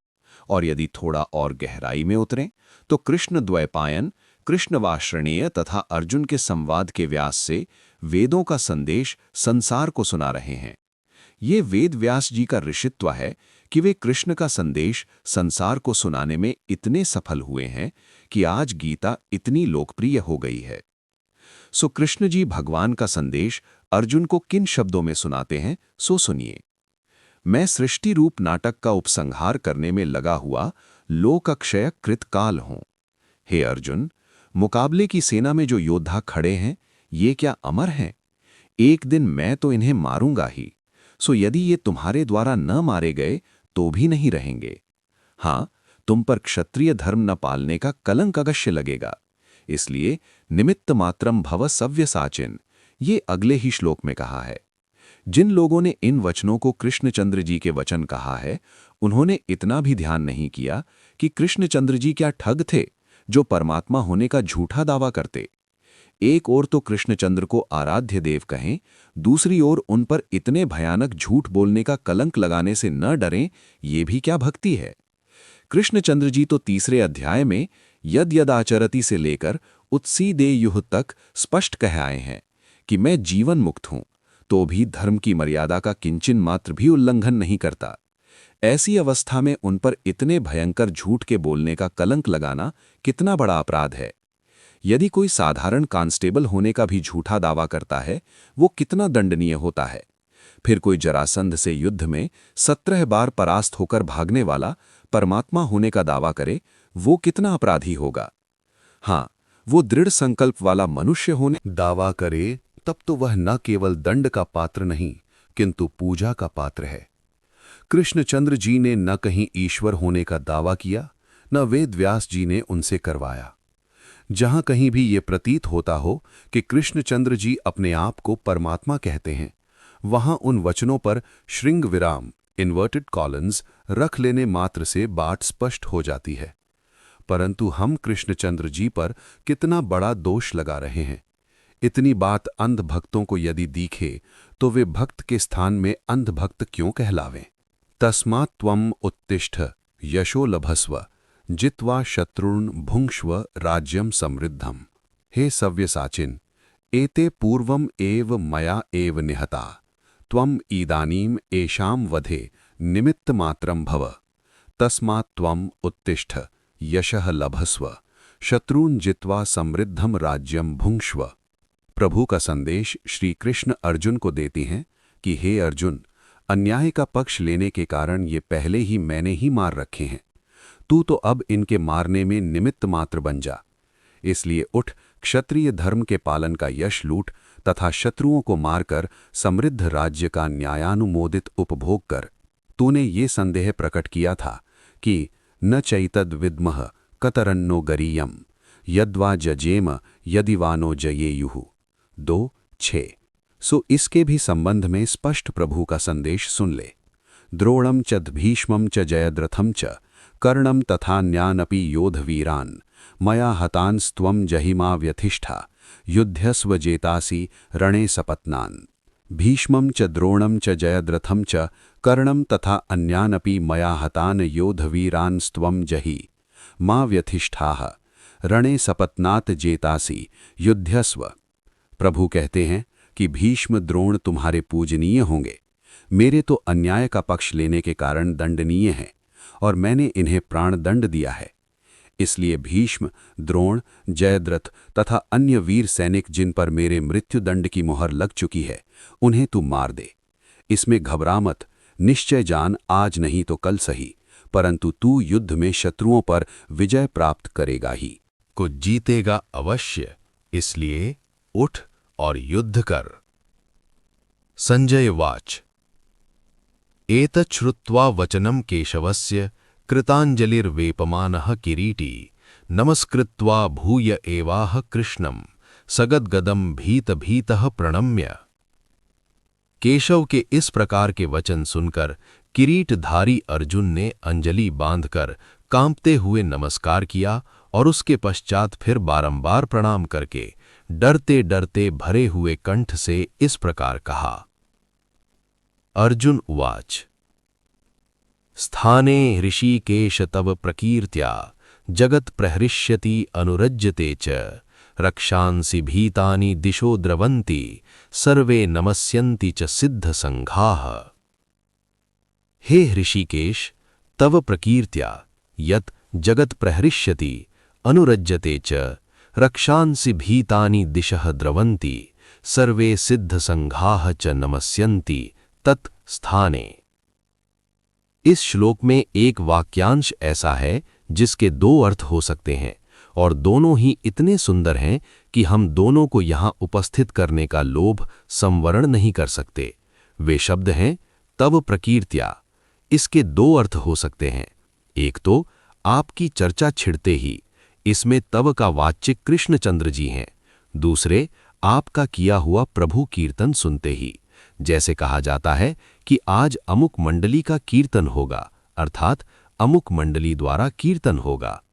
और यदि थोड़ा और गहराई में उतरें तो कृष्ण द्वैपायन, कृष्णवाश्रणेय तथा अर्जुन के संवाद के व्यास से वेदों का संदेश संसार को सुना रहे हैं। ये वेद व्यास जी का ऋषित्व है कि वे कृष्ण का संदेश संसार को सुनाने में इतने सफल हुए हैं कि आज गीता इतनी लोकप्रिय हो गई है। सो कृष्ण जी भगवान का संदेश अर्जुन को किन शब्दों में सुनाते हैं, सो सुनिए। मैं सृष्टि रूप नाटक का उपसंहार करने में लगा हुआ लोकाक्षय कृत काल हूं। हे अर्जुन, मुकाबले की सेना में जो योद्धा खड़े हैं, ये क्या अमर हैं? एक दिन मैं तो इन्हें मारूंगा ही। सो यदि ये तुम्हारे द्वारा न मारे गए तो भी नहीं रहेंगे। हाँ, तुम पर क्षत्रिय धर्म न पालने का कलंक अवश्य लगेगा। इसलिए निमित्त मात्रम भव सव्यसाचिन, ये अगले ही श्लोक में कहा है। जिन लोगों ने इन वचनों को कृष्णचंद्र जी के वचन कहा है, उन्होंने इतना भी ध्यान नहीं किया कि कृष्णचंद्र जी क्या ठग थे जो परमात्मा होने का झूठा दावा करते। एक ओर तो कृष्णचंद्र को आराध्य देव कहें, दूसरी ओर उन पर इतने भयानक झूठ बोलने का कलंक लगाने से न डरें, ये भी क्या भक्ति है। कृष्णचंद्र जी तो तीसरे अध्याय में यद यद आचरति से लेकर उत्सीदेयुः तक स्पष्ट कह आए हैं कि मैं जीवन मुक्त हूं, तो भी धर्म की मर्यादा का किंचन मात्र भी उल्लंघन नहीं करता। ऐसी अवस्था में उन पर इतने भयंकर झूठ के बोलने का कलंक लगाना कितना बड़ा अपराध है। यदि कोई साधारण कांस्टेबल होने का भी झूठा दावा करता है, वो कितना दंडनीय होता है। फिर कोई जरासंध से युद्ध में 17 बार परास्त होकर भागने वाला परमात्मा होने का दावा करे, वो कितना अपराधी होगा। हाँ, वो दृढ़ संकल्प वाला मनुष्य होने दावा करे तब तो वह न केवल दंड का पात्र नहीं, किंतु पूजा का पात्र है। कृष्णचंद्र जी ने न कहीं ईश्वर होने का दावा किया, न वेद व्यास जी ने उनसे करवाया। जहां कहीं भी ये प्रतीत होता हो कि कृष्णचंद्र जी अपने आप को परमात्मा कहते हैं, वहां उन वचनों पर श्रृंग विराम इन्वर्टेड कॉलन्स रख लेने मात्र से बात स्पष्ट हो जाती है। परंतु हम कृष्णचंद्र जी पर कितना बड़ा दोष लगा रहे हैं। इतनी बात अंध भक्तों को यदि दिखे तो वे भक्त के स्थान में अंध भक्त क्यों कहलावें। तस्मात् त्वम् उत्तिष्ठ यशो लभस्व जित्वा शत्रुन् भुंक्ष्व राज्यम समृद्धम। हे सव्यसाचिन, एते पूर्वम एव मया एव निहता, त्वम् इदानीम एषां वधे निमित्त मात्रम भव। तस्मात् त्वम् उत्तिष्ठ यशः लभस्व शत्रून् जित्वा समृद्धम राज्यम भुंक्ष्व। प्रभु का संदेश श्री कृष्ण अर्जुन को देती हैं कि हे अर्जुन, अन्याय का पक्ष लेने के कारण ये पहले ही मैंने ही मार रखे हैं। तू तो अब इनके मारने में निमित्त मात्र बन जा। इसलिए उठ, क्षत्रिय धर्म के पालन का यश लूट तथा शत्रुओं को मारकर समृद्ध राज्य का न्यायानुमोदित उपभोग कर। तूने ये संदेह प्रकट किया था कि न चैतद विद्मः कतरन्नो गरीयम यद्वा जजेम यदिवानो जयेयुः 2:6। सो इसके भी संबंध में स्पष्ट प्रभु का संदेश सुन ले। द्रोणम च भीष्मम च जयद्रथम च कर्णम तथान्यानपि योधवीरान् मया हतांस्त्वं जहिमा व्यथिष्ठा युध्यस्व जेतासि रणे सपत्नान्। भीष्मं च द्रोणं च जयद्रथं च कर्णं तथा अन्यानपि मया हतान् योधवीरान्स्त्वं जहि मा व्यथिष्ठाः रणे सपत्नात् जेतासि युध्यस्व। प्रभु कहते हैं कि भीष्म द्रोण तुम्हारे पूजनीय होंगे, मेरे तो अन्याय का पक्ष लेने के कारण दंडनीय हैं और मैंने इन्हें प्राण दंड दिया है। इसलिए भीष्म, द्रोण, जयद्रथ तथा अन्य वीर सैनिक जिन पर मेरे मृत्युदंड की मुहर लग चुकी है, उन्हें तू मार दे। इसमें घबरा मत, निश्चय जान आज नहीं तो कल सही, परंतु तू युद्ध में शत्रुओं पर विजय प्राप्त करेगा ही, को जीतेगा अवश्य। इसलिए उठ और युद्ध कर। संजय वाच। एतत् श्रुत्वा वचनं केशवस्य कृताञ्जलिर्वेपमानः किरीटी नमस्कृत्वा भूय एवाह कृष्णं सगद्गदं भीतभीतः प्रणम्य। केशव के इस प्रकार के वचन सुनकर किरीटधारी अर्जुन ने अंजलि बांधकर कांपते हुए नमस्कार किया और उसके पश्चात फिर बारंबार प्रणाम करके डरते डरते भरे हुए कंठ से इस प्रकार कहा। अर्जुन उवाच। स्थाने ऋषिकेश तव प्रकीर्त्या जगत प्रहृष्यति अनुरज्यते च रक्षांसि भीतानि दिशो द्रवन्ति सर्वे नमस्यन्ति च सिद्ध संघाः। हे ऋषिकेश, तव प्रकीर्त्या यत् जगत प्रहृष्यति अनुरज्यते च रक्षांसि भीतानि दिशः द्रवन्ति सर्वे सिद्ध संघाः च नमस्यन्ति तत् स्थाने। इस श्लोक में एक वाक्यांश ऐसा है जिसके दो अर्थ हो सकते हैं और दोनों ही इतने सुंदर हैं कि हम दोनों को यहां उपस्थित करने का लोभ संवरण नहीं कर सकते। वे शब्द हैं तव प्रकीर्त्या। इसके दो अर्थ हो सकते हैं। एक तो आपकी चर्चा छिड़ते ही, इसमें तव का वाच्य कृष्णचंद्र जी हैं। दूसरे आपका किया हुआ प्रभु कीर्तन सुनते ही, जैसे कहा जाता है कि आज अमुक मंडली का कीर्तन होगा, अर्थात अमुक मंडली द्वारा कीर्तन होगा।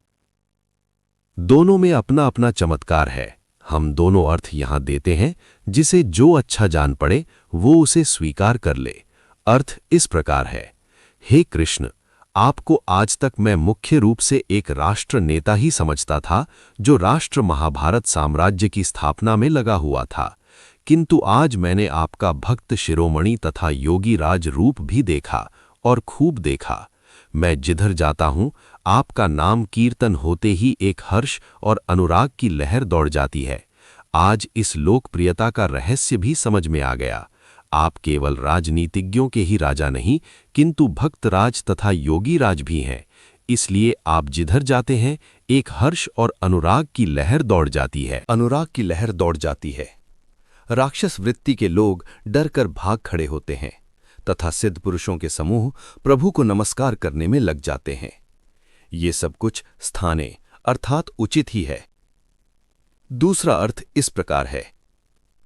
दोनों में अपना अपना चमत्कार है। हम दोनों अर्थ यहां देते हैं, जिसे जो अच्छा जान पड़े वो उसे स्वीकार कर ले। अर्थ इस प्रकार है। हे कृष्ण, आपको आज तक मैं मुख्य रूप से एक राष्ट्र नेता ही समझता था, जो राष्ट्र महाभारत साम्राज्य की स्थापना में लगा हुआ था, किंतु आज मैंने आपका भक्त शिरोमणि तथा योगी राज रूप भी देखा और खूब देखा। मैं जिधर जाता हूं, आपका नाम कीर्तन होते ही एक हर्ष और अनुराग की लहर दौड़ जाती है। आज इस लोकप्रियता का रहस्य भी समझ में आ गया। आप केवल राजनीतिज्ञों के ही राजा नहीं, किंतु भक्तराज तथा योगी राज भी हैं। इसलिए आप जिधर जाते हैं, एक हर्ष और अनुराग की लहर दौड़ जाती है। अनुराग की लहर दौड़ जाती है। राक्षस वृत्ति के लोग डर कर भाग खड़े होते हैं तथा सिद्ध पुरुषों के समूह प्रभु को नमस्कार करने में लग जाते हैं। ये सब कुछ स्थाने अर्थात उचित ही है। दूसरा अर्थ इस प्रकार है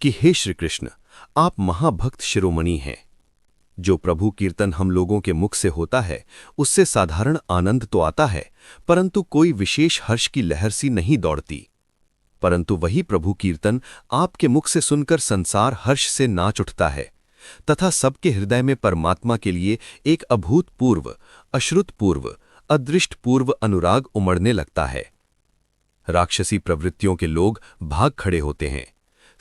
कि हे श्री कृष्ण, आप महाभक्त शिरोमणि हैं। जो प्रभु कीर्तन हम लोगों के मुख से होता है, उससे साधारण आनंद तो आता है, परंतु कोई विशेष हर्ष की लहर सी नहीं दौड़ती। परंतु वही प्रभु कीर्तन आपके मुख से सुनकर संसार हर्ष से नाच उठता है तथा सबके हृदय में परमात्मा के लिए एक अभूतपूर्व, अश्रुतपूर्व, अदृष्टपूर्व अनुराग उमड़ने लगता है। राक्षसी प्रवृत्तियों के लोग भाग खड़े होते हैं।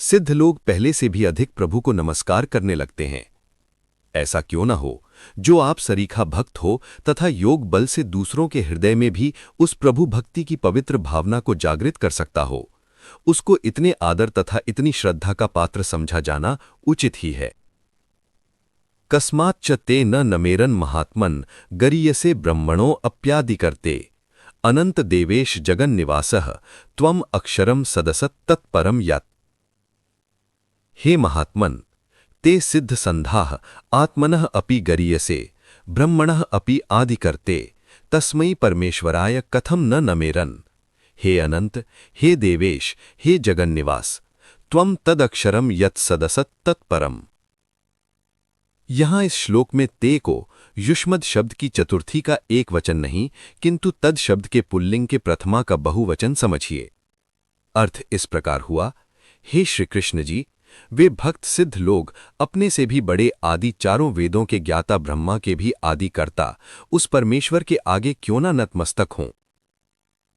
सिद्ध लोग पहले से भी अधिक प्रभु को नमस्कार करने लगते हैं। ऐसा क्यों न हो, जो आप सरीखा भक्त हो तथा योग बल से दूसरों के हृदय में भी उस प्रभु भक्ति की पवित्र भावना को जागृत कर सकता हो, उसको इतने आदर तथा इतनी श्रद्धा का पात्र समझा जाना उचित ही है। कस्माच्च ते न नमेरन महात्मन गरीयसे ब्रह्मणो अप्यादि करते अनंत देवेश जगन निवासः त्वम अक्षरम सदसत् तत्परम यत्। हे महात्मन, ते सिद्ध संधाः आत्मनः अपि गरीयसे ब्रह्मणः अपि आदि करते तस्मै परमेश्वराय कथम न नमेरन। हे अनंत, हे देवेश, हे जगन निवास, त्वम तदक्षरम यत् सदसत् तत्परम। यहां इस श्लोक में ते को युष्मद शब्द की चतुर्थी का एक वचन नहीं, किंतु तद शब्द के पुल्लिंग के प्रथमा का बहुवचन समझिए। अर्थ इस प्रकार हुआ, हे श्री कृष्ण जी, वे भक्त सिद्ध लोग अपने से भी बड़े आदि चारों वेदों के ज्ञाता ब्रह्मा के भी आदि कर्ता उस परमेश्वर के आगे क्यों न नतमस्तक हों।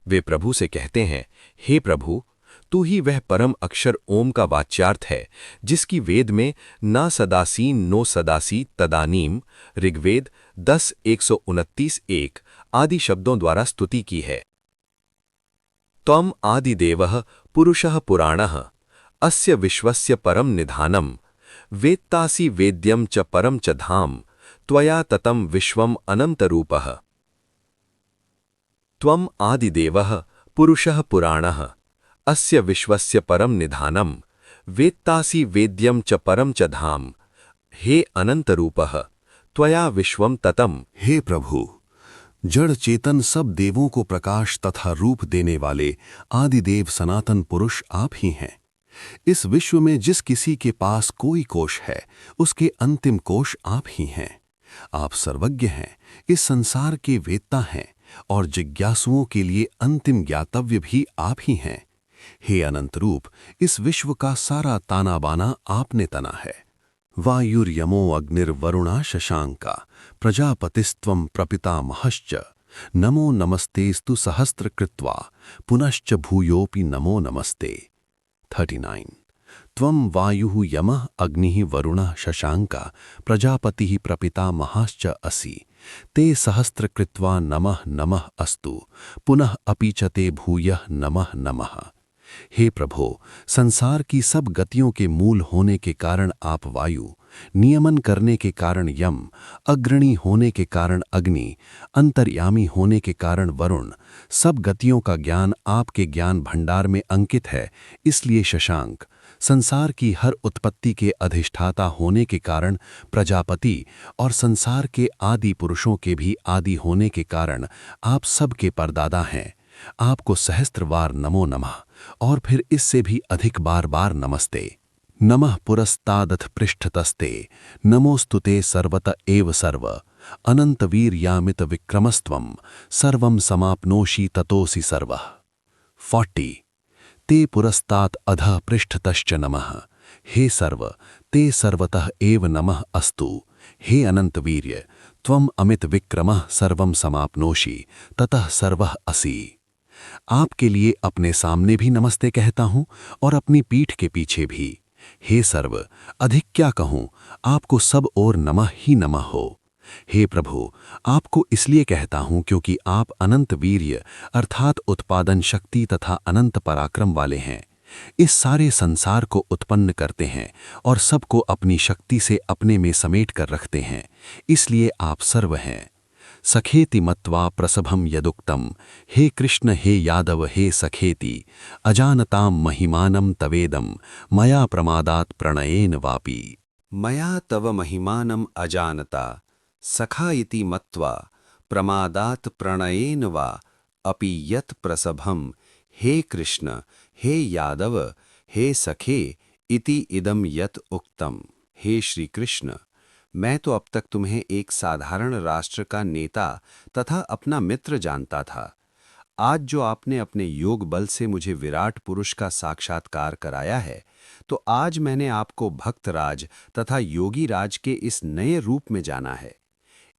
वे प्रभु से कहते हैं, हे प्रभु, तू ही वह परम अक्षर ओम का वाच्यार्थ है, जिसकी वेद में ना सदासी नो सदासी तदानीम ऋग्वेद 10:129 आदि शब्दों द्वारा स्तुति की है। त्वम आदिदेवः पुरुषः पुराणः अस्य विश्वस्य परम निधानम वेत्तासि वेद्यम च परम च धाम त्वया ततम विश्वम अनंतरूपः। त्वम आदिदेवः पुरुषः पुराणः अस्य विश्वस्य परम निधानम वेत्तासि वेद्यम च परम च धाम। हे अनंतरूपः, त्वया विश्वम ततम। हे प्रभु, जड़ चेतन सब देवों को प्रकाश तथा रूप देने वाले आदिदेव सनातन पुरुष आप ही हैं। इस विश्व में जिस किसी के पास कोई कोश है, उसके अंतिम कोश आप ही हैं। आप सर्वज्ञ हैं, इस संसार के वेत्ता हैं और जिज्ञासुओं के लिए अंतिम ज्ञातव्य भी आप ही हैं। हे अनंत रूप, इस विश्व का सारा ताना बाना आपने तना है। वायुर्यमो अग्निर्वरुणा शशांका प्रजापतिस्त्वं प्रपितामहश्च नमो नमस्तेस्तु सहस्त्र कृत्वा पुनश्च भूयोपि नमो नमस्ते। 39। त्वं वायुः यमः अग्निः वरुणः शशांका प्रजापतिः प्रपितामहश्च असि ते सहस्त्र कृत्वा नमः नमः अस्तु पुनः अपि च ते भूयः नमः नमः। हे प्रभो, संसार की सब गतियों के मूल होने के कारण आप वायु, नियमन करने के कारण यम, अग्रणी होने के कारण अग्नि, अंतर्यामी होने के कारण वरुण, सब गतियों का ज्ञान आपके ज्ञान भंडार में अंकित है, इसलिए शशांक, संसार की हर उत्पत्ति के अधिष्ठाता होने के कारण प्रजापति और संसार के आदि पुरुषों के भी आदि होने के कारण आप सबके परदादा हैं। आपको सहस्त्रवार नमो नमः और फिर इससे भी अधिक बार बार नमस्ते। नमः पुरस्तादथ पृष्ठतस्ते नमोस्तुते सर्वत एव सर्व अनंत वीर्यामित विक्रमस्त्वं सर्वं समाप्नोषि ततोसि सर्वः। 40। ते पुरस्तात् अधः पृष्ठतश्च नमः। हे सर्व, ते सर्वतः एव नमः अस्तु। हे अनंत वीर्य, त्वं अमित विक्रमः सर्वं समाप्नोषि ततः सर्वः असि। आपके लिए अपने सामने भी नमस्ते कहता हूं और अपनी पीठ के पीछे भी। हे सर्व, अधिक क्या कहूं, आपको सब ओर नमः ही नमः हो। हे प्रभु, आपको इसलिए कहता हूं क्योंकि आप अनंत वीर्य अर्थात उत्पादन शक्ति तथा अनंत पराक्रम वाले हैं। इस सारे संसार को उत्पन्न करते हैं और सबको अपनी शक्ति से अपने में समेट कर रखते हैं, इसलिए आप सर्व हैं। सखेति मत्वा प्रसभम यदुक्तम, हे कृष्ण हे यादव हे सखेति अजानताम महिमानम तवेदम मया प्रमादात प्रणयेन वापि। मया तव महिमानम अजानता सखा इति मत्वा प्रमादात प्रणयेन वा अपि यत् प्रसभम, हे कृष्ण हे यादव हे सखे इति इदम यत् उक्तम। हे श्री कृष्ण, मैं तो अब तक तुम्हें एक साधारण राष्ट्र का नेता तथा अपना मित्र जानता था। आज जो आपने अपने योग बल से मुझे विराट पुरुष का साक्षात्कार कराया है, तो आज मैंने आपको भक्तराज तथा योगी राज के इस नए रूप में जाना है।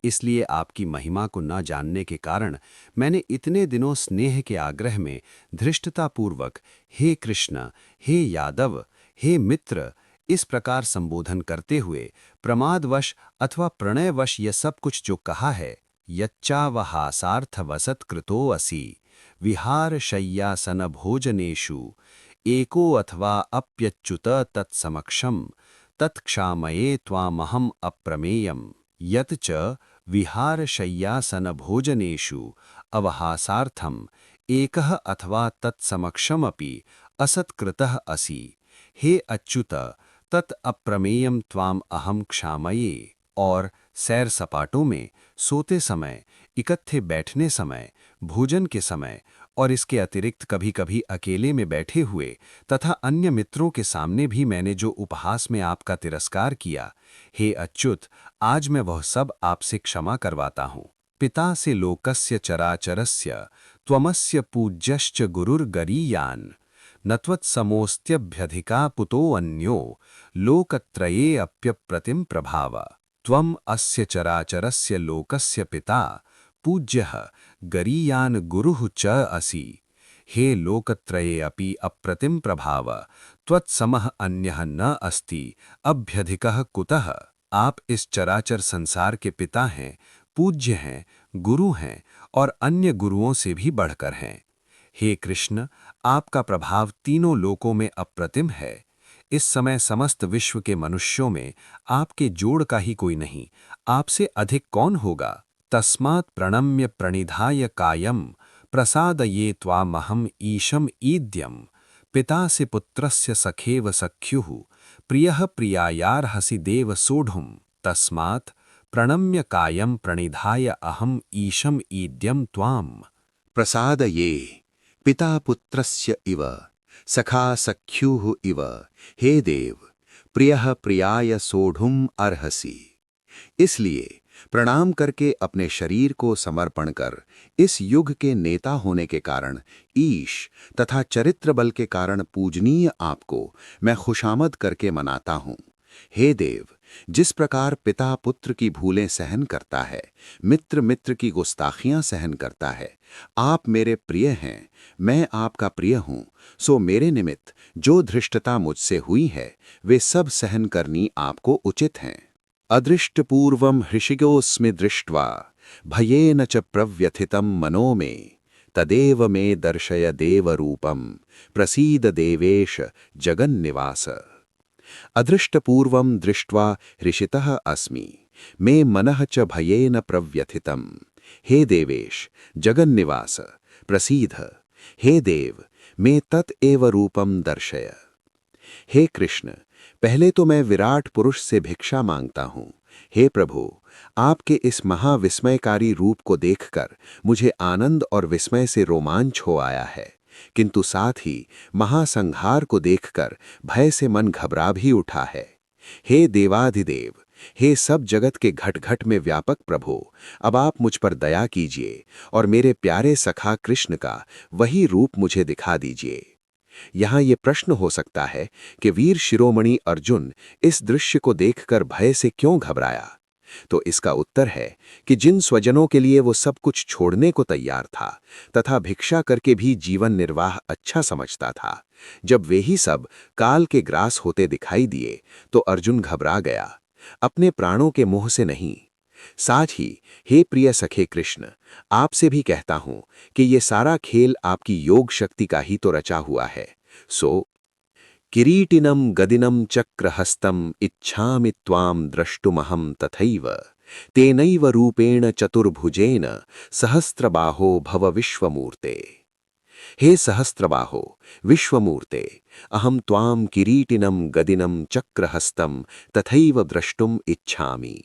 इसलिए आपकी महिमा को न जानने के कारण मैंने इतने दिनों स्नेह के आग्रह में धृष्टतापूर्वक हे कृष्ण हे यादव हे मित्र इस प्रकार संबोधन करते हुए प्रमादवश अथवा प्रणयवश यह सब कुछ जो कहा है, यच्चावहासार्थ वसत कृतो असि विहार शय्यासन भोजनेषु एको अथवा अप्यच्युत तत्समक्षम तत्क्षामये त्वामहम अप्रमेयम। यत् च विहार शय्यासन भोजनेषु अवहासार्थम एकः अथवा तत्समक्षमपि असत्कृतः असि। हे अच्युत, तत् अप्रमेयम त्वाम अहम क्षामये। और सैर सपाटों में, सोते समय, इकट्ठे बैठने समय, भोजन के समय और इसके अतिरिक्त कभी कभी अकेले में बैठे हुए तथा अन्य मित्रों के सामने भी मैंने जो उपहास में आपका तिरस्कार किया, हे अच्युत, आज मैं वह सब आपसे क्षमा करवाता हूँ। पिता से लोकस्य चराचरस्य त्वमस्य पूज्यश्च गुरुर्गरीयान् नत्वत्समोऽस्त्यभ्यधिका पुतो अन्यो लोकत्रये अप्यप्रतिम प्रभाव। त्वम् अस्य चराचरस्य लोकस्य पिता पूज्यः गरीयान् गुरुः च असि। हे लोकत्रये अपि अप्रतिम प्रभाव त्वत्समः अन्यः न अस्ति अभ्यधिकः कुतः। आप इस चराचर संसार के पिता हैं, पूज्य हैं, गुरु हैं और अन्य गुरुओं से भी बढ़कर हैं। हे कृष्ण, आपका प्रभाव तीनों लोकों में अप्रतिम है। इस समय समस्त विश्व के मनुष्यों में आपके जोड़ का ही कोई नहीं, आपसे अधिक कौन होगा। तस्मात् प्रणम्य प्रणिधाय कायम प्रसादये त्वामहम ईशम ईद्यम। पिता से पुत्रस्य सखेव सख्युः प्रियः प्रियायार्हसि देव सोढुम। तस्मात् प्रणम्य कायम प्रणिधाय अहम ईशम ईद्यम त्वाम। प्रसादये पिता पुत्रस्य इव सखा सख्युः इव हे देव प्रियः प्रियाय सोढुम अर्हसि। इसलिए प्रणाम करके अपने शरीर को समर्पण कर इस युग के नेता होने के कारण, ईश तथा चरित्र बल के कारण पूजनीय आपको मैं खुशामद करके मनाता हूँ। हे देव, जिस प्रकार पिता पुत्र की भूलें सहन करता है, मित्र मित्र की गुस्ताखियां सहन करता है, आप मेरे प्रिय हैं, मैं आपका प्रिय हूँ, सो मेरे निमित्त जो धृष्टता मुझसे हुई है वे सब सहन करनी आपको उचित हैं। अदृष्टपूर्वं हृषिगोऽस्मि दृष्ट्वा भयेन च प्रव्यथितं मनो मे तदेव मे दर्शय देवरूपं प्रसीद देवेश जगन्निवास। अदृष्टपूर्वं दृष्ट्वा हृषितः अस्मि मे मनः च भयेन प्रव्यथितं। हे देवेश जगन्निवास प्रसीद। हे देव, मे तत् एव रूपम दर्शय। हे कृष्ण, पहले तो मैं विराट पुरुष से भिक्षा मांगता हूँ। हे प्रभु, आपके इस महाविस्मयकारी रूप को देखकर मुझे आनंद और विस्मय से रोमांच हो आया है, किंतु साथ ही महासंहार को देखकर भय से मन घबरा भी उठा है। हे देवाधिदेव, हे सब जगत के घट घट में व्यापक प्रभु, अब आप मुझ पर दया कीजिए और मेरे प्यारे सखा कृष्ण का वही रूप मुझे दिखा दीजिए। यहाँ ये प्रश्न हो सकता है कि वीर शिरोमणि अर्जुन इस दृश्य को देखकर भय से क्यों घबराया? तो इसका उत्तर है कि जिन स्वजनों के लिए वो सब कुछ छोड़ने को तैयार था तथा भिक्षा करके भी जीवन निर्वाह अच्छा समझता था, जब वे ही सब काल के ग्रास होते दिखाई दिए तो अर्जुन घबरा गया, अपने प्राणों के मोह से नहीं। साथ ही हे प्रिय सखे कृष्ण, आपसे भी कहता हूं कि ये सारा खेल आपकी योग शक्ति का ही तो रचा हुआ है। सो किरीटिनं गदिनं चक्रहस्तं इच्छामि त्वां द्रष्टुमहं तथैव तेनैव रूपेण चतुर्भुजेन सहस्रबाहो भव विश्वमूर्ते। हे सहस्रबाहो विश्वमूर्ते, अहं त्वां किरीटिनं गदिनं चक्रहस्तं तथैव द्रष्टुम इच्छामि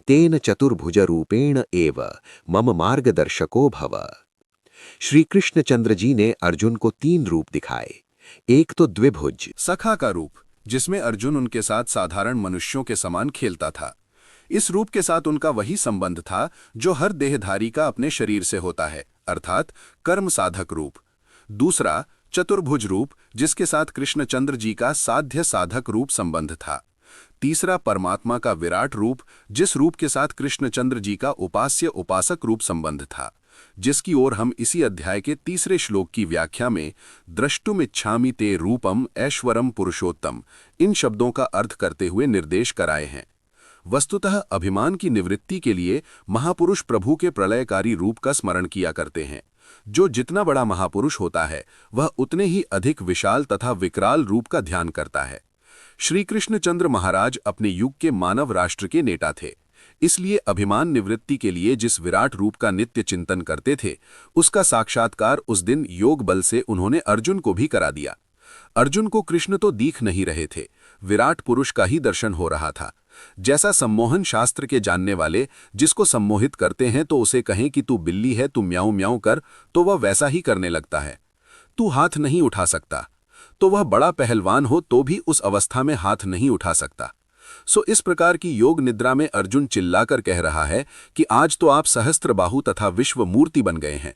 तेन चतुर्भुज रूपेण एव मम मार्गदर्शको भव। श्री कृष्णचंद्र जी ने अर्जुन को 3 रूप दिखाए। एक तो द्विभुज सखा का रूप, जिसमें अर्जुन उनके साथ साधारण मनुष्यों के समान खेलता था। इस रूप के साथ उनका वही संबंध था जो हर देहधारी का अपने शरीर से होता है, अर्थात कर्म साधक रूप। दूसरा चतुर्भुज रूप, जिसके साथ कृष्णचंद्र जी का साध्य साधक रूप संबंध था। तीसरा परमात्मा का विराट रूप, जिस रूप के साथ कृष्णचंद्र जी का उपास्य उपासक रूप संबंध था, जिसकी ओर हम इसी अध्याय के 3 श्लोक की व्याख्या में द्रष्टुमिच्छामि ते रूपम ऐश्वरम पुरुषोत्तम इन शब्दों का अर्थ करते हुए निर्देश कराए हैं। वस्तुतः अभिमान की निवृत्ति के लिए महापुरुष प्रभु के प्रलयकारी रूप का स्मरण किया करते हैं। जो जितना बड़ा महापुरुष होता है वह उतने ही अधिक विशाल तथा विकराल रूप का ध्यान करता है। श्री कृष्णचंद्र महाराज अपने युग के मानव राष्ट्र के नेता थे, इसलिए अभिमान निवृत्ति के लिए जिस विराट रूप का नित्य चिंतन करते थे उसका साक्षात्कार उस दिन योग बल से उन्होंने अर्जुन को भी करा दिया। अर्जुन को कृष्ण तो दिख नहीं रहे थे, विराट पुरुष का ही दर्शन हो रहा था। जैसा सम्मोहन शास्त्र के जानने वाले जिसको सम्मोहित करते हैं तो उसे कहें कि तू बिल्ली है, तू म्याऊं म्याऊं कर, तो वह वैसा ही करने लगता है। तू हाथ नहीं उठा सकता, तो वह बड़ा पहलवान हो तो भी उस अवस्था में हाथ नहीं उठा सकता। सो इस प्रकार की योग निद्रा में अर्जुन चिल्लाकर कह रहा है कि आज तो आप सहस्त्रबाहु तथा विश्व मूर्ति बन गए हैं,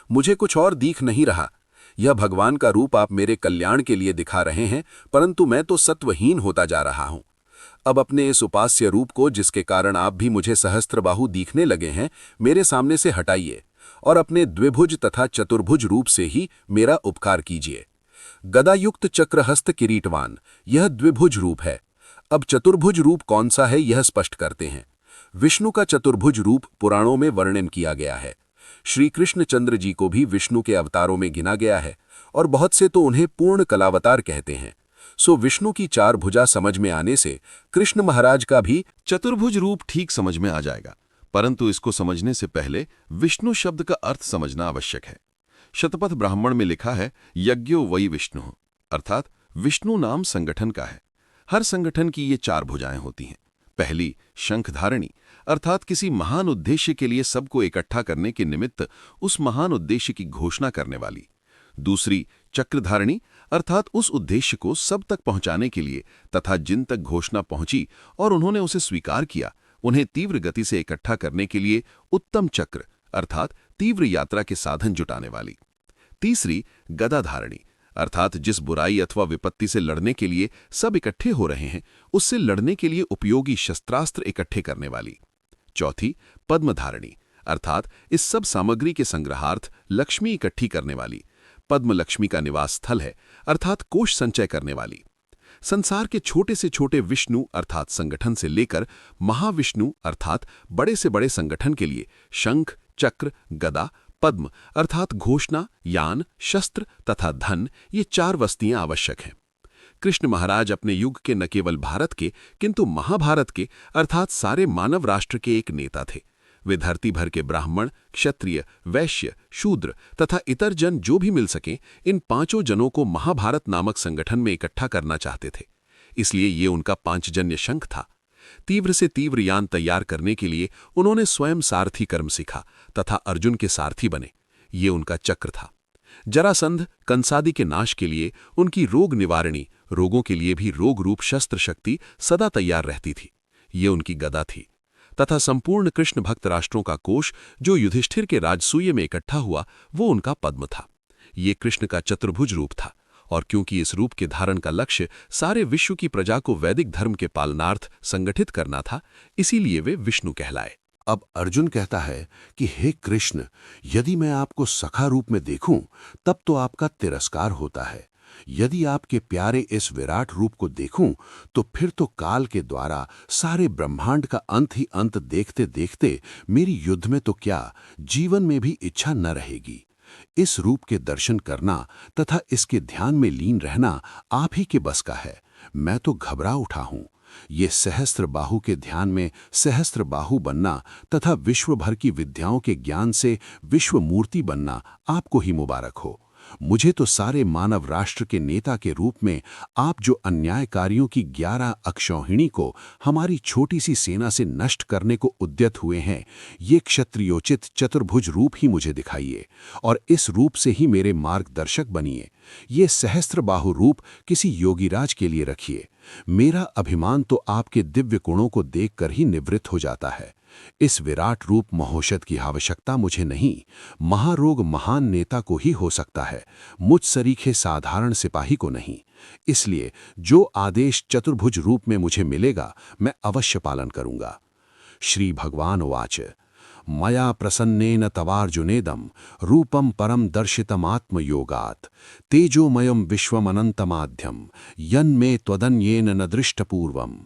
मुझे कुछ और दिख नहीं रहा। यह भगवान का रूप आप मेरे कल्याण के लिए दिखा रहे हैं, परंतु मैं तो सत्वहीन होता जा रहा हूं। अब अपने इस उपास्य रूप को, जिसके कारण आप भी मुझे सहस्त्रबाहु दिखने लगे हैं, मेरे सामने से हटाइए और अपने द्विभुज तथा चतुर्भुज रूप से ही मेरा उपकार कीजिए। गदायुक्त चक्रहस्त किरीटवान, यह द्विभुज रूप है। अब चतुर्भुज रूप कौन सा है यह स्पष्ट करते हैं। विष्णु का चतुर्भुज रूप पुराणों में वर्णन किया गया है। श्री कृष्णचंद्र जी को भी विष्णु के अवतारों में गिना गया है और बहुत से तो उन्हें पूर्ण कलावतार कहते हैं। सो विष्णु की 4 भुजा समझ में आने से कृष्ण महाराज का भी चतुर्भुज रूप ठीक समझ में आ जाएगा, परंतु इसको समझने से पहले विष्णु शब्द का अर्थ समझना आवश्यक है। शतपथ ब्राह्मण में लिखा है यज्ञो वै विष्णु, अर्थात विष्णु नाम संगठन का है। हर संगठन की ये 4 भुजाएं होती हैं। पहली शंखधारिणी, अर्थात किसी महान उद्देश्य के लिए सबको इकट्ठा करने के निमित्त उस महान उद्देश्य की घोषणा करने वाली। दूसरी चक्रधारिणी, अर्थात उस उद्देश्य को सब तक पहुंचाने के लिए तथा जिन तक घोषणा पहुंची और उन्होंने उसे स्वीकार किया उन्हें तीव्र गति से इकट्ठा करने के लिए उत्तम चक्र अर्थात तीव्र यात्रा के साधन जुटाने वाली। तीसरी गदा धारणी अर्थात जिस बुराई अथवा विपत्ति से लड़ने के लिए सब इकट्ठे हो रहे हैं उससे लड़ने के लिए उपयोगी शस्त्रास्त्र इकट्ठे करने वाली। चौथी पद्म धारणी अर्थात इस सब सामग्री के संग्रहार्थ लक्ष्मी इकट्ठी करने वाली। पद्म लक्ष्मी का निवास स्थल है अर्थात कोष संचय करने वाली। संसार के छोटे से छोटे विष्णु अर्थात संगठन से लेकर महाविष्णु अर्थात बड़े से बड़े संगठन के लिए शंख, चक्र, गदा, पद्म अर्थात घोषणा, यान, शस्त्र तथा धन ये 4 वस्तुएं आवश्यक हैं। कृष्ण महाराज अपने युग के न केवल भारत के किंतु महाभारत के अर्थात सारे मानव राष्ट्र के एक नेता थे। वे धरती भर के ब्राह्मण, क्षत्रिय, वैश्य, शूद्र तथा इतर जन जो भी मिल सकें इन 5 जनों को महाभारत नामक संगठन में इकट्ठा करना चाहते थे। इसलिए ये उनका पांचजन्य शंख था। तीव्र से तीव्र यान तैयार करने के लिए उन्होंने स्वयं सारथी कर्म सीखा तथा अर्जुन के सारथी बने। ये उनका चक्र था। जरासंध कंसादी के नाश के लिए उनकी रोग निवारणी, रोगों के लिए भी रोग रूप शस्त्र शक्ति सदा तैयार रहती थी। ये उनकी गदा थी तथा संपूर्ण कृष्ण भक्त राष्ट्रों का कोष जो युधिष्ठिर के राजसूय में इकट्ठा हुआ वो उनका पद्म था। ये कृष्ण का चतुर्भुज रूप था और क्योंकि इस रूप के धारण का लक्ष्य सारे विश्व की प्रजा को वैदिक धर्म के पालनार्थ संगठित करना था, इसीलिए वे विष्णु कहलाए। अब अर्जुन कहता है कि हे कृष्ण, यदि मैं आपको सखा रूप में देखूं तब तो आपका तिरस्कार होता है। यदि आपके प्यारे इस विराट रूप को देखूं तो फिर तो काल के द्वारा सारे ब्रह्मांड का अंत ही अंत देखते देखते मेरी युद्ध में तो क्या जीवन में भी इच्छा न रहेगी। इस रूप के दर्शन करना तथा इसके ध्यान में लीन रहना आप ही के बस का है। मैं तो घबरा उठा हूं। ये सहस्त्र बाहु के ध्यान में सहस्त्र बाहु बनना तथा विश्व भर की विद्याओं के ज्ञान से विश्व मूर्ति बनना आपको ही मुबारक हो। मुझे तो सारे मानव राष्ट्र के नेता के रूप में आप जो अन्यायकारियों की 11 अक्षौहिणी को हमारी छोटी सी सेना से नष्ट करने को उद्यत हुए हैं, ये क्षत्रियोचित चतुर्भुज रूप ही मुझे दिखाइए और इस रूप से ही मेरे मार्गदर्शक बनिए। ये सहस्त्रबाहु रूप किसी योगीराज के लिए रखिए। मेरा अभिमान तो आपके दिव्य गुणों को देखकर ही निवृत्त हो जाता है। इस विराट रूप महोषध की आवश्यकता मुझे नहीं, महारोग महान नेता को ही हो सकता है, मुझ सरीखे साधारण सिपाही को नहीं। इसलिए जो आदेश चतुर्भुज रूप में मुझे मिलेगा मैं अवश्य पालन करूंगा। श्री भगवान उवाच मया प्रसन्नेन तवार्जुनेदं रूपं परम दर्शितमात्मयोगात् तेजोमयं विश्वमनन्तमाध्यं यन्मे त्वदन्येन न दृष्टपूर्वम्।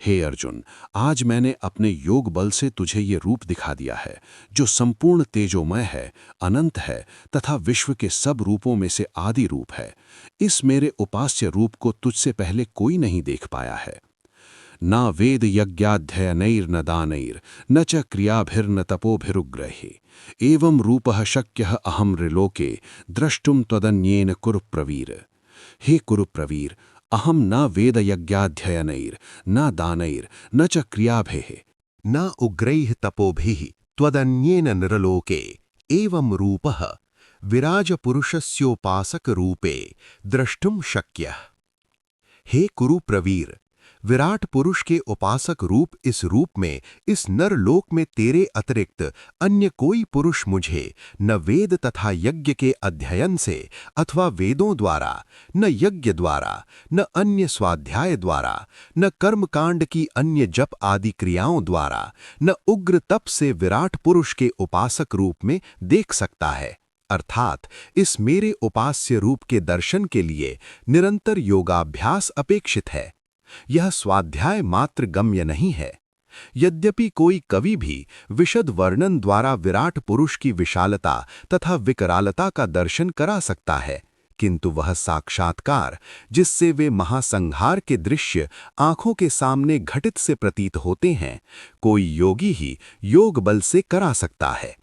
हे अर्जुन, आज मैंने अपने योग बल से तुझे ये रूप दिखा दिया है जो संपूर्ण तेजोमय है, अनंत है तथा विश्व के सब रूपों में से आदि रूप है। इस मेरे उपास्य रूप को तुझसे पहले कोई नहीं देख पाया है। न वेद यज्ञाध्ययनैर्न दानैर् न च क्रियाभिर्न तपोभिरुग्रहे एवं रूपः शक्यः अहं नृलोके द्रष्टुम त्वदन्येन कुरु प्रवीर। हे कुरु प्रवीर, अहम न वेद यज्ञाध्ययनैर् न दानैर् न च क्रियाभिः न उग्रैः तपोभिः त्वदन्येन नृलोके एवं रूपः विराजपुरुषस्योपासक रूपे द्रष्टुम शक्यः। हे कुरु प्रवीर, विराट पुरुष के उपासक रूप इस रूप में इस नरलोक में तेरे अतिरिक्त अन्य कोई पुरुष मुझे न वेद तथा यज्ञ के अध्ययन से अथवा वेदों द्वारा, न यज्ञ द्वारा, न अन्य स्वाध्याय द्वारा, न कर्मकांड की अन्य जप आदि क्रियाओं द्वारा, न उग्र तप से विराट पुरुष के उपासक रूप में देख सकता है। अर्थात इस मेरे उपास्य रूप के दर्शन के लिए निरंतर योगाभ्यास अपेक्षित है। यह स्वाध्याय मात्र गम्य नहीं है। यद्यपि कोई कवि भी विशद वर्णन द्वारा विराट पुरुष की विशालता तथा विकरालता का दर्शन करा सकता है, किंतु वह साक्षात्कार जिससे वे महासंहार के दृश्य आंखों के सामने घटित से प्रतीत होते हैं, कोई योगी ही योग बल से करा सकता है।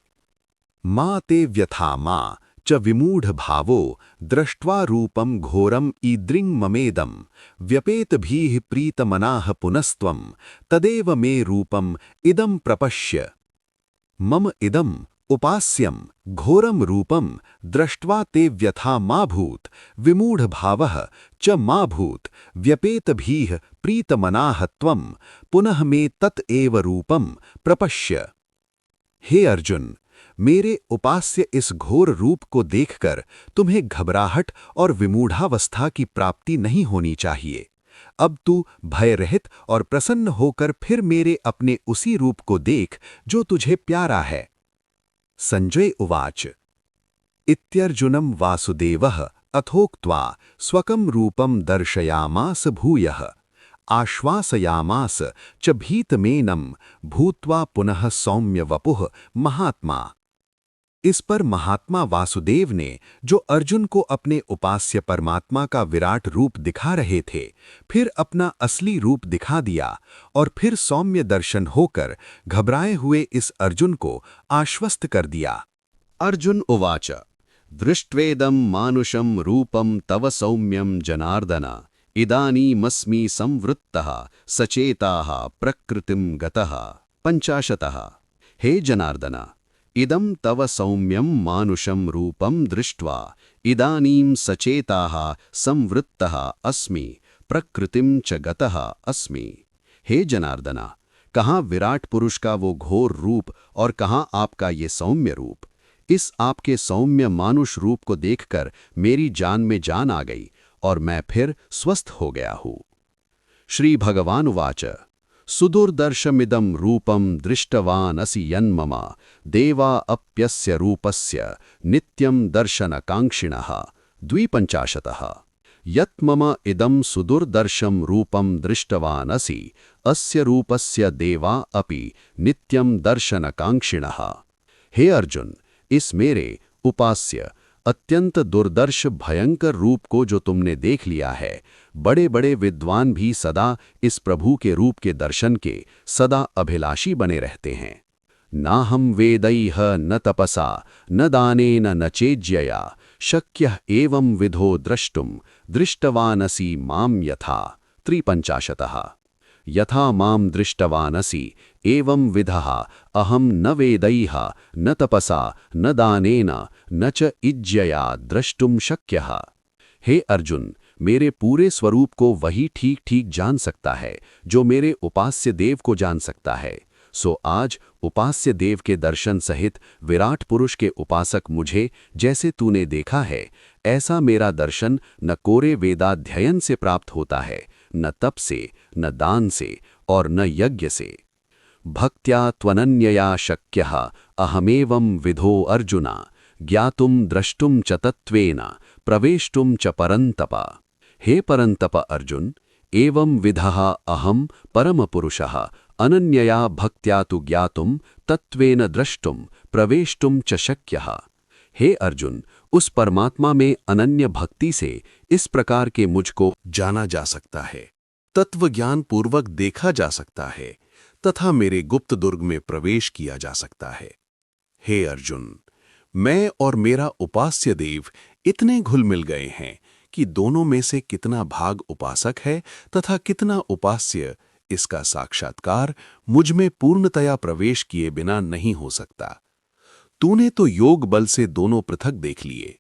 मा ते व्यथा मा च विमूढ़ भावो दृष्ट्वा रूपम घोरम ईदृंग ममेदम व्यपेतभीः प्रीतमनाः पुनस्त्वं तदेव मे रूपम इदं प्रपश्य। मम इदं उपास्यम घोरम रूपम दृष्ट्वा ते व्यथा मा भूत विमूढ़ भावः च मा भूत व्यपेतभीः प्रीतमनाः त्वं पुनः मे तत् एव रूपम प्रपश्य। हे अर्जुन, मेरे उपास्य इस घोर रूप को देखकर तुम्हें घबराहट और विमूढ़ावस्था की प्राप्ति नहीं होनी चाहिए। अब तू भयरहित और प्रसन्न होकर फिर मेरे अपने उसी रूप को देख जो तुझे प्यारा है। संजय उवाच इत्यर्जुनं वासुदेवः अथोक्त्वा स्वकं रूपं दर्शयामास भूयः आश्वासयामास च भीतमेनं भूत्वा पुनः सौम्य वपुः महात्मा। इस पर महात्मा वासुदेव ने, जो अर्जुन को अपने उपास्य परमात्मा का विराट रूप दिखा रहे थे, फिर अपना असली रूप दिखा दिया और फिर सौम्य दर्शन होकर घबराए हुए इस अर्जुन को आश्वस्त कर दिया। अर्जुन उवाच दृष्ट्वेदं मानुषं रूपं तव सौम्यं जनार्दन इदानीमस्मि संवृत्तः सचेताः प्रकृतिं गतः। 50। हे जनार्दन, इदं तव सौम्यं मानुषं रूपं दृष्ट्वा इदानीं सचेताः संवृत्तः अस्मि प्रकृतिं च गतः अस्मि। हे जनार्दना, कहाँ विराट पुरुष का वो घोर रूप और कहाँ आपका ये सौम्य रूप। इस आपके सौम्य मानुष रूप को देखकर मेरी जान में जान आ गई और मैं फिर स्वस्थ हो गया हूँ। श्री भगवान उवाच सुदुर्दर्शमिदं रूपं दृष्टवान् असि यन्मम देवा अप्यस्य रूपस्य नित्यं दर्शनकाङ्क्षिणः। 52। यत् मम इदं सुदुर्दर्शं रूपं दृष्टवान् असि अस्य रूपस्य देवा अपि नित्यं दर्शनकाङ्क्षिणः। हे अर्जुन, इस मेरे उपास्य अत्यंत दुर्दर्श भयंकर रूप को जो तुमने देख लिया है, बड़े बड़े विद्वान भी सदा इस प्रभु के रूप के दर्शन के सदा अभिलाषी बने रहते हैं। ना हम वेदैः न तपसा न दानेन न चेज्यया शक्यः एवं विधो द्रष्टुं दृष्टवानसि मां यथा। 53। यथा मां दृष्टवानसि एवं विधः अहं न वेदैः न तपसा न दानेन न च इज्यया द्रष्टुम शक्यः। हे अर्जुन, मेरे पूरे स्वरूप को वही ठीक ठीक जान सकता है जो मेरे उपास्य देव को जान सकता है। सो आज उपास्य देव के दर्शन सहित विराट पुरुष के उपासक मुझे जैसे तूने देखा है, ऐसा मेरा दर्शन न कोरे वेदाध्ययन से प्राप्त होता है, न तप से, न दान से और न यज्ञ से। भक्त्या त्वनन्यया शक्यः अहमेवं विधो अर्जुना ज्ञातुं द्रष्टुं च तत्त्वेन प्रवेष्टुं च परन्तप। हे परन्तप अर्जुन, एवं विधः अहं परमपुरुषः अनन्यया भक्त्या तु ज्ञातुं तत्त्वेन द्रष्टुं प्रवेष्टुं च शक्यः। हे अर्जुन, उस परमात्मा में अनन्य भक्ति से इस प्रकार के मुझको जाना जा सकता है, तत्व ज्ञान पूर्वक देखा जा सकता है तथा मेरे गुप्त दुर्ग में प्रवेश किया जा सकता है। हे अर्जुन, मैं और मेरा उपास्य देव इतने घुल मिल गए हैं कि दोनों में से कितना भाग उपासक है तथा कितना उपास्य, इसका साक्षात्कार मुझ में पूर्णतया प्रवेश किए बिना नहीं हो सकता। तूने तो योग बल से दोनों पृथक देख लिए,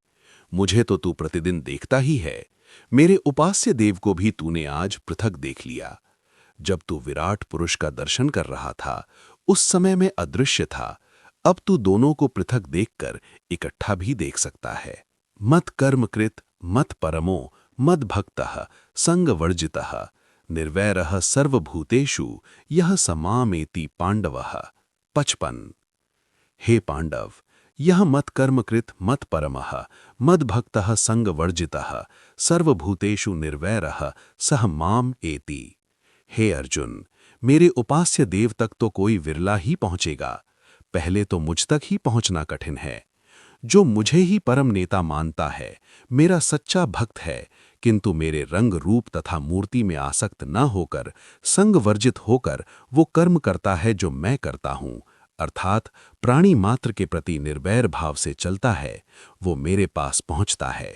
मुझे तो तू प्रतिदिन देखता ही है। मेरे उपास्य देव को भी तूने आज पृथक देख लिया। जब तू विराट पुरुष का दर्शन कर रहा था, उस समय मैं अदृश्य था। अब तू दोनों को पृथक देखकर इकट्ठा भी देख सकता है। मत कर्मकृत मत परमो मद भक्तः संग वर्जितः निर्वैरः सर्वभूतेषु यह समामेति पांडवः। 55। हे पांडव, यह मत कर्मकृत मत परमः मद भक्तः संग वर्जितः सर्वभूतेषु निर्वैरः सह माम एति। हे अर्जुन, मेरे उपास्य देव तक तो कोई विरला ही पहुंचेगा, पहले तो मुझ तक ही पहुंचना कठिन है। जो मुझे ही परम नेता मानता है, मेरा सच्चा भक्त है, किंतु मेरे रंग रूप तथा मूर्ति में आसक्त न होकर संग वर्जित होकर वो कर्म करता है जो मैं करता हूँ, अर्थात प्राणी मात्र के प्रति निर्वैर भाव से चलता है, वो मेरे पास पहुँचता है।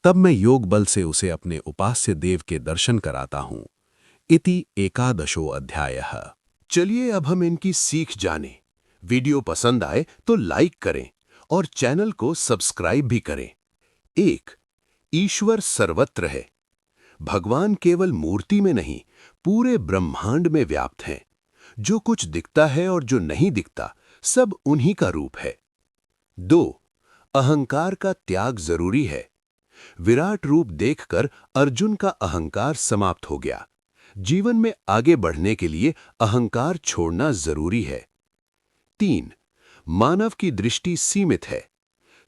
तब मैं योग बल से उसे अपने उपास्य देव के दर्शन कराता हूँ। इति 11 अध्यायः। चलिए अब हम इनकी सीख जाने। वीडियो पसंद आए तो लाइक करें और चैनल को सब्सक्राइब भी करें। 1. ईश्वर सर्वत्र है। भगवान केवल मूर्ति में नहीं, पूरे ब्रह्मांड में व्याप्त हैं। जो कुछ दिखता है और जो नहीं दिखता, सब उन्हीं का रूप है। 2. अहंकार का त्याग जरूरी है। विराट रूप देखकर अर्जुन का अहंकार समाप्त हो गया। जीवन में आगे बढ़ने के लिए अहंकार छोड़ना जरूरी है। 3. मानव की दृष्टि सीमित है।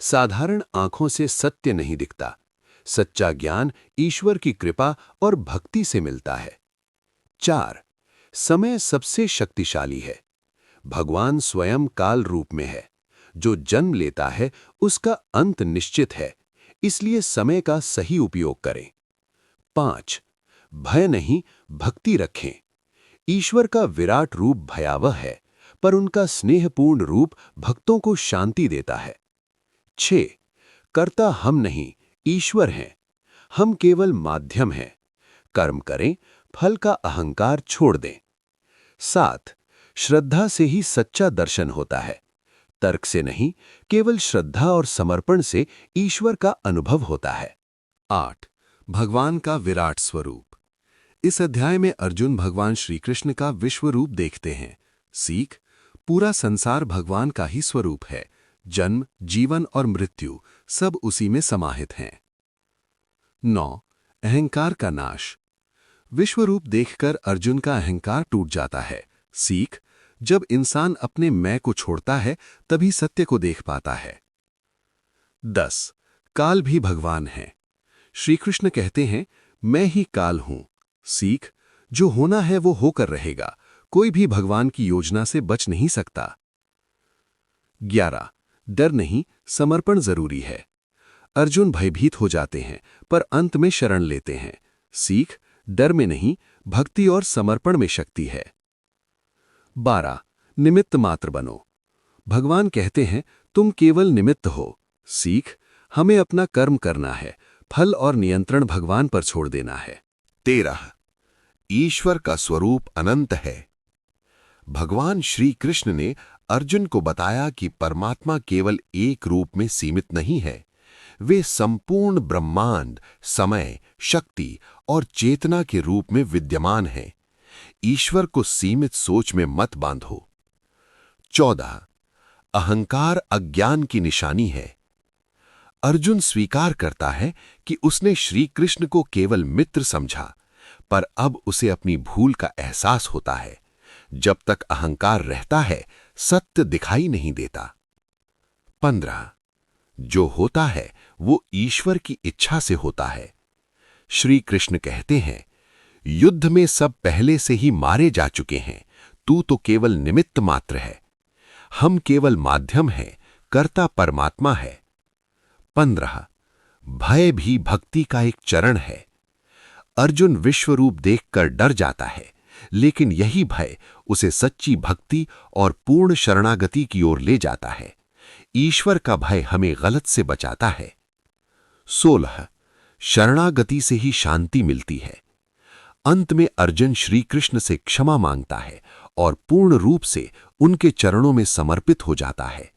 साधारण आंखों से सत्य नहीं दिखता। सच्चा ज्ञान ईश्वर की कृपा और भक्ति से मिलता है। 4. समय सबसे शक्तिशाली है। भगवान स्वयं काल रूप में है। जो जन्म लेता है उसका अंत निश्चित है, इसलिए समय का सही उपयोग करें। 5. भय नहीं, भक्ति रखें। ईश्वर का विराट रूप भयावह है, पर उनका स्नेहपूर्ण रूप भक्तों को शांति देता है। 6. कर्ता हम नहीं, ईश्वर हैं। हम केवल माध्यम हैं। कर्म करें, फल का अहंकार छोड़ दें। 7. श्रद्धा से ही सच्चा दर्शन होता है। तर्क से नहीं, केवल श्रद्धा और समर्पण से ईश्वर का अनुभव होता है। 8. भगवान का विराट स्वरूप। इस अध्याय में अर्जुन भगवान श्री कृष्ण का विश्व रूप देखते हैं। सीख: पूरा संसार भगवान का ही स्वरूप है। जन्म, जीवन और मृत्यु सब उसी में समाहित हैं। 9. अहंकार का नाश। विश्व रूप देखकर अर्जुन का अहंकार टूट जाता है। सीख: जब इंसान अपने मैं को छोड़ता है तभी सत्य को देख पाता है। 10. काल भी भगवान है। श्री कृष्ण कहते हैं, मैं ही काल हूं। सीख: जो होना है वो होकर रहेगा। कोई भी भगवान की योजना से बच नहीं सकता। 11. डर नहीं, समर्पण जरूरी है। अर्जुन भयभीत हो जाते हैं, पर अंत में शरण लेते हैं। सीख: डर में नहीं, भक्ति और समर्पण में शक्ति है। 12. निमित्त मात्र बनो। भगवान कहते हैं, तुम केवल निमित्त हो। सीख: हमें अपना कर्म करना है, फल और नियंत्रण भगवान पर छोड़ देना है। 13. ईश्वर का स्वरूप अनंत है। भगवान श्री कृष्ण ने अर्जुन को बताया कि परमात्मा केवल एक रूप में सीमित नहीं है। वे संपूर्ण ब्रह्मांड, समय, शक्ति और चेतना के रूप में विद्यमान हैं। ईश्वर को सीमित सोच में मत बांधो। 14. अहंकार अज्ञान की निशानी है। अर्जुन स्वीकार करता है कि उसने श्री कृष्ण को केवल मित्र समझा, पर अब उसे अपनी भूल का एहसास होता है। जब तक अहंकार रहता है, सत्य दिखाई नहीं देता। 15. जो होता है वो ईश्वर की इच्छा से होता है। श्री कृष्ण कहते हैं, युद्ध में सब पहले से ही मारे जा चुके हैं, तू तो केवल निमित्त मात्र है। हम केवल माध्यम हैं, कर्ता परमात्मा है। 15. भय भी भक्ति का एक चरण है। अर्जुन विश्वरूप देखकर डर जाता है, लेकिन यही भय उसे सच्ची भक्ति और पूर्ण शरणागति की ओर ले जाता है। ईश्वर का भय हमें गलत से बचाता है। 16. शरणागति से ही शांति मिलती है। अंत में अर्जुन श्री कृष्ण से क्षमा मांगता है और पूर्ण रूप से उनके चरणों में समर्पित हो जाता है।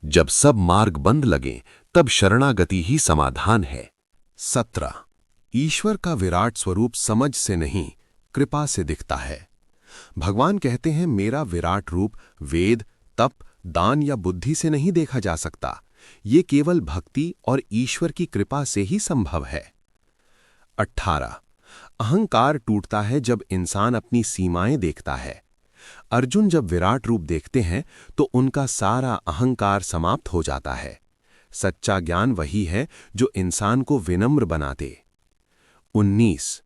जब सब मार्ग बंद लगे, तब शरणागति ही समाधान है। 17. ईश्वर का विराट स्वरूप समझ से नहीं, कृपा से दिखता है। भगवान कहते हैं, मेरा विराट रूप वेद, तप, दान या बुद्धि से नहीं देखा जा सकता। ये केवल भक्ति और ईश्वर की कृपा से ही संभव है। 18. अहंकार टूटता है जब इंसान अपनी सीमाएं देखता है। अर्जुन जब विराट रूप देखते हैं तो उनका सारा अहंकार समाप्त हो जाता है। सच्चा ज्ञान वही है जो इंसान को विनम्र बनाते। 19.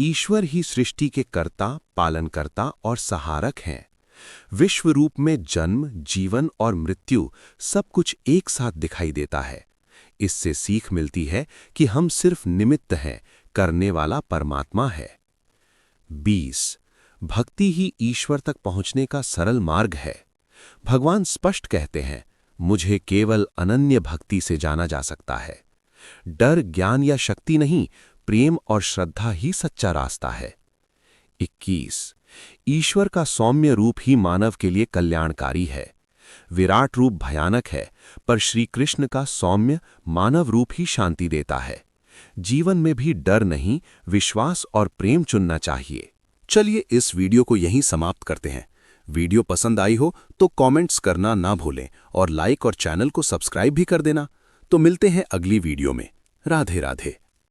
ईश्वर ही सृष्टि के कर्ता, पालनकर्ता और सहारक हैं। विश्व रूप में जन्म, जीवन और मृत्यु सब कुछ एक साथ दिखाई देता है। इससे सीख मिलती है कि हम सिर्फ निमित्त हैं, करने वाला परमात्मा है। 20. भक्ति ही ईश्वर तक पहुंचने का सरल मार्ग है। भगवान स्पष्ट कहते हैं, मुझे केवल अनन्य भक्ति से जाना जा सकता है। डर, ज्ञान या शक्ति नहीं, प्रेम और श्रद्धा ही सच्चा रास्ता है। 21. ईश्वर का सौम्य रूप ही मानव के लिए कल्याणकारी है। विराट रूप भयानक है, पर श्री कृष्ण का सौम्य मानव रूप ही शांति देता है। जीवन में भी डर नहीं, विश्वास और प्रेम चुनना चाहिए। चलिए इस वीडियो को यहीं समाप्त करते हैं। वीडियो पसंद आई हो तो कमेंट्स करना ना भूलें और लाइक और चैनल को सब्सक्राइब भी कर देना। तो मिलते हैं अगली वीडियो में। राधे राधे।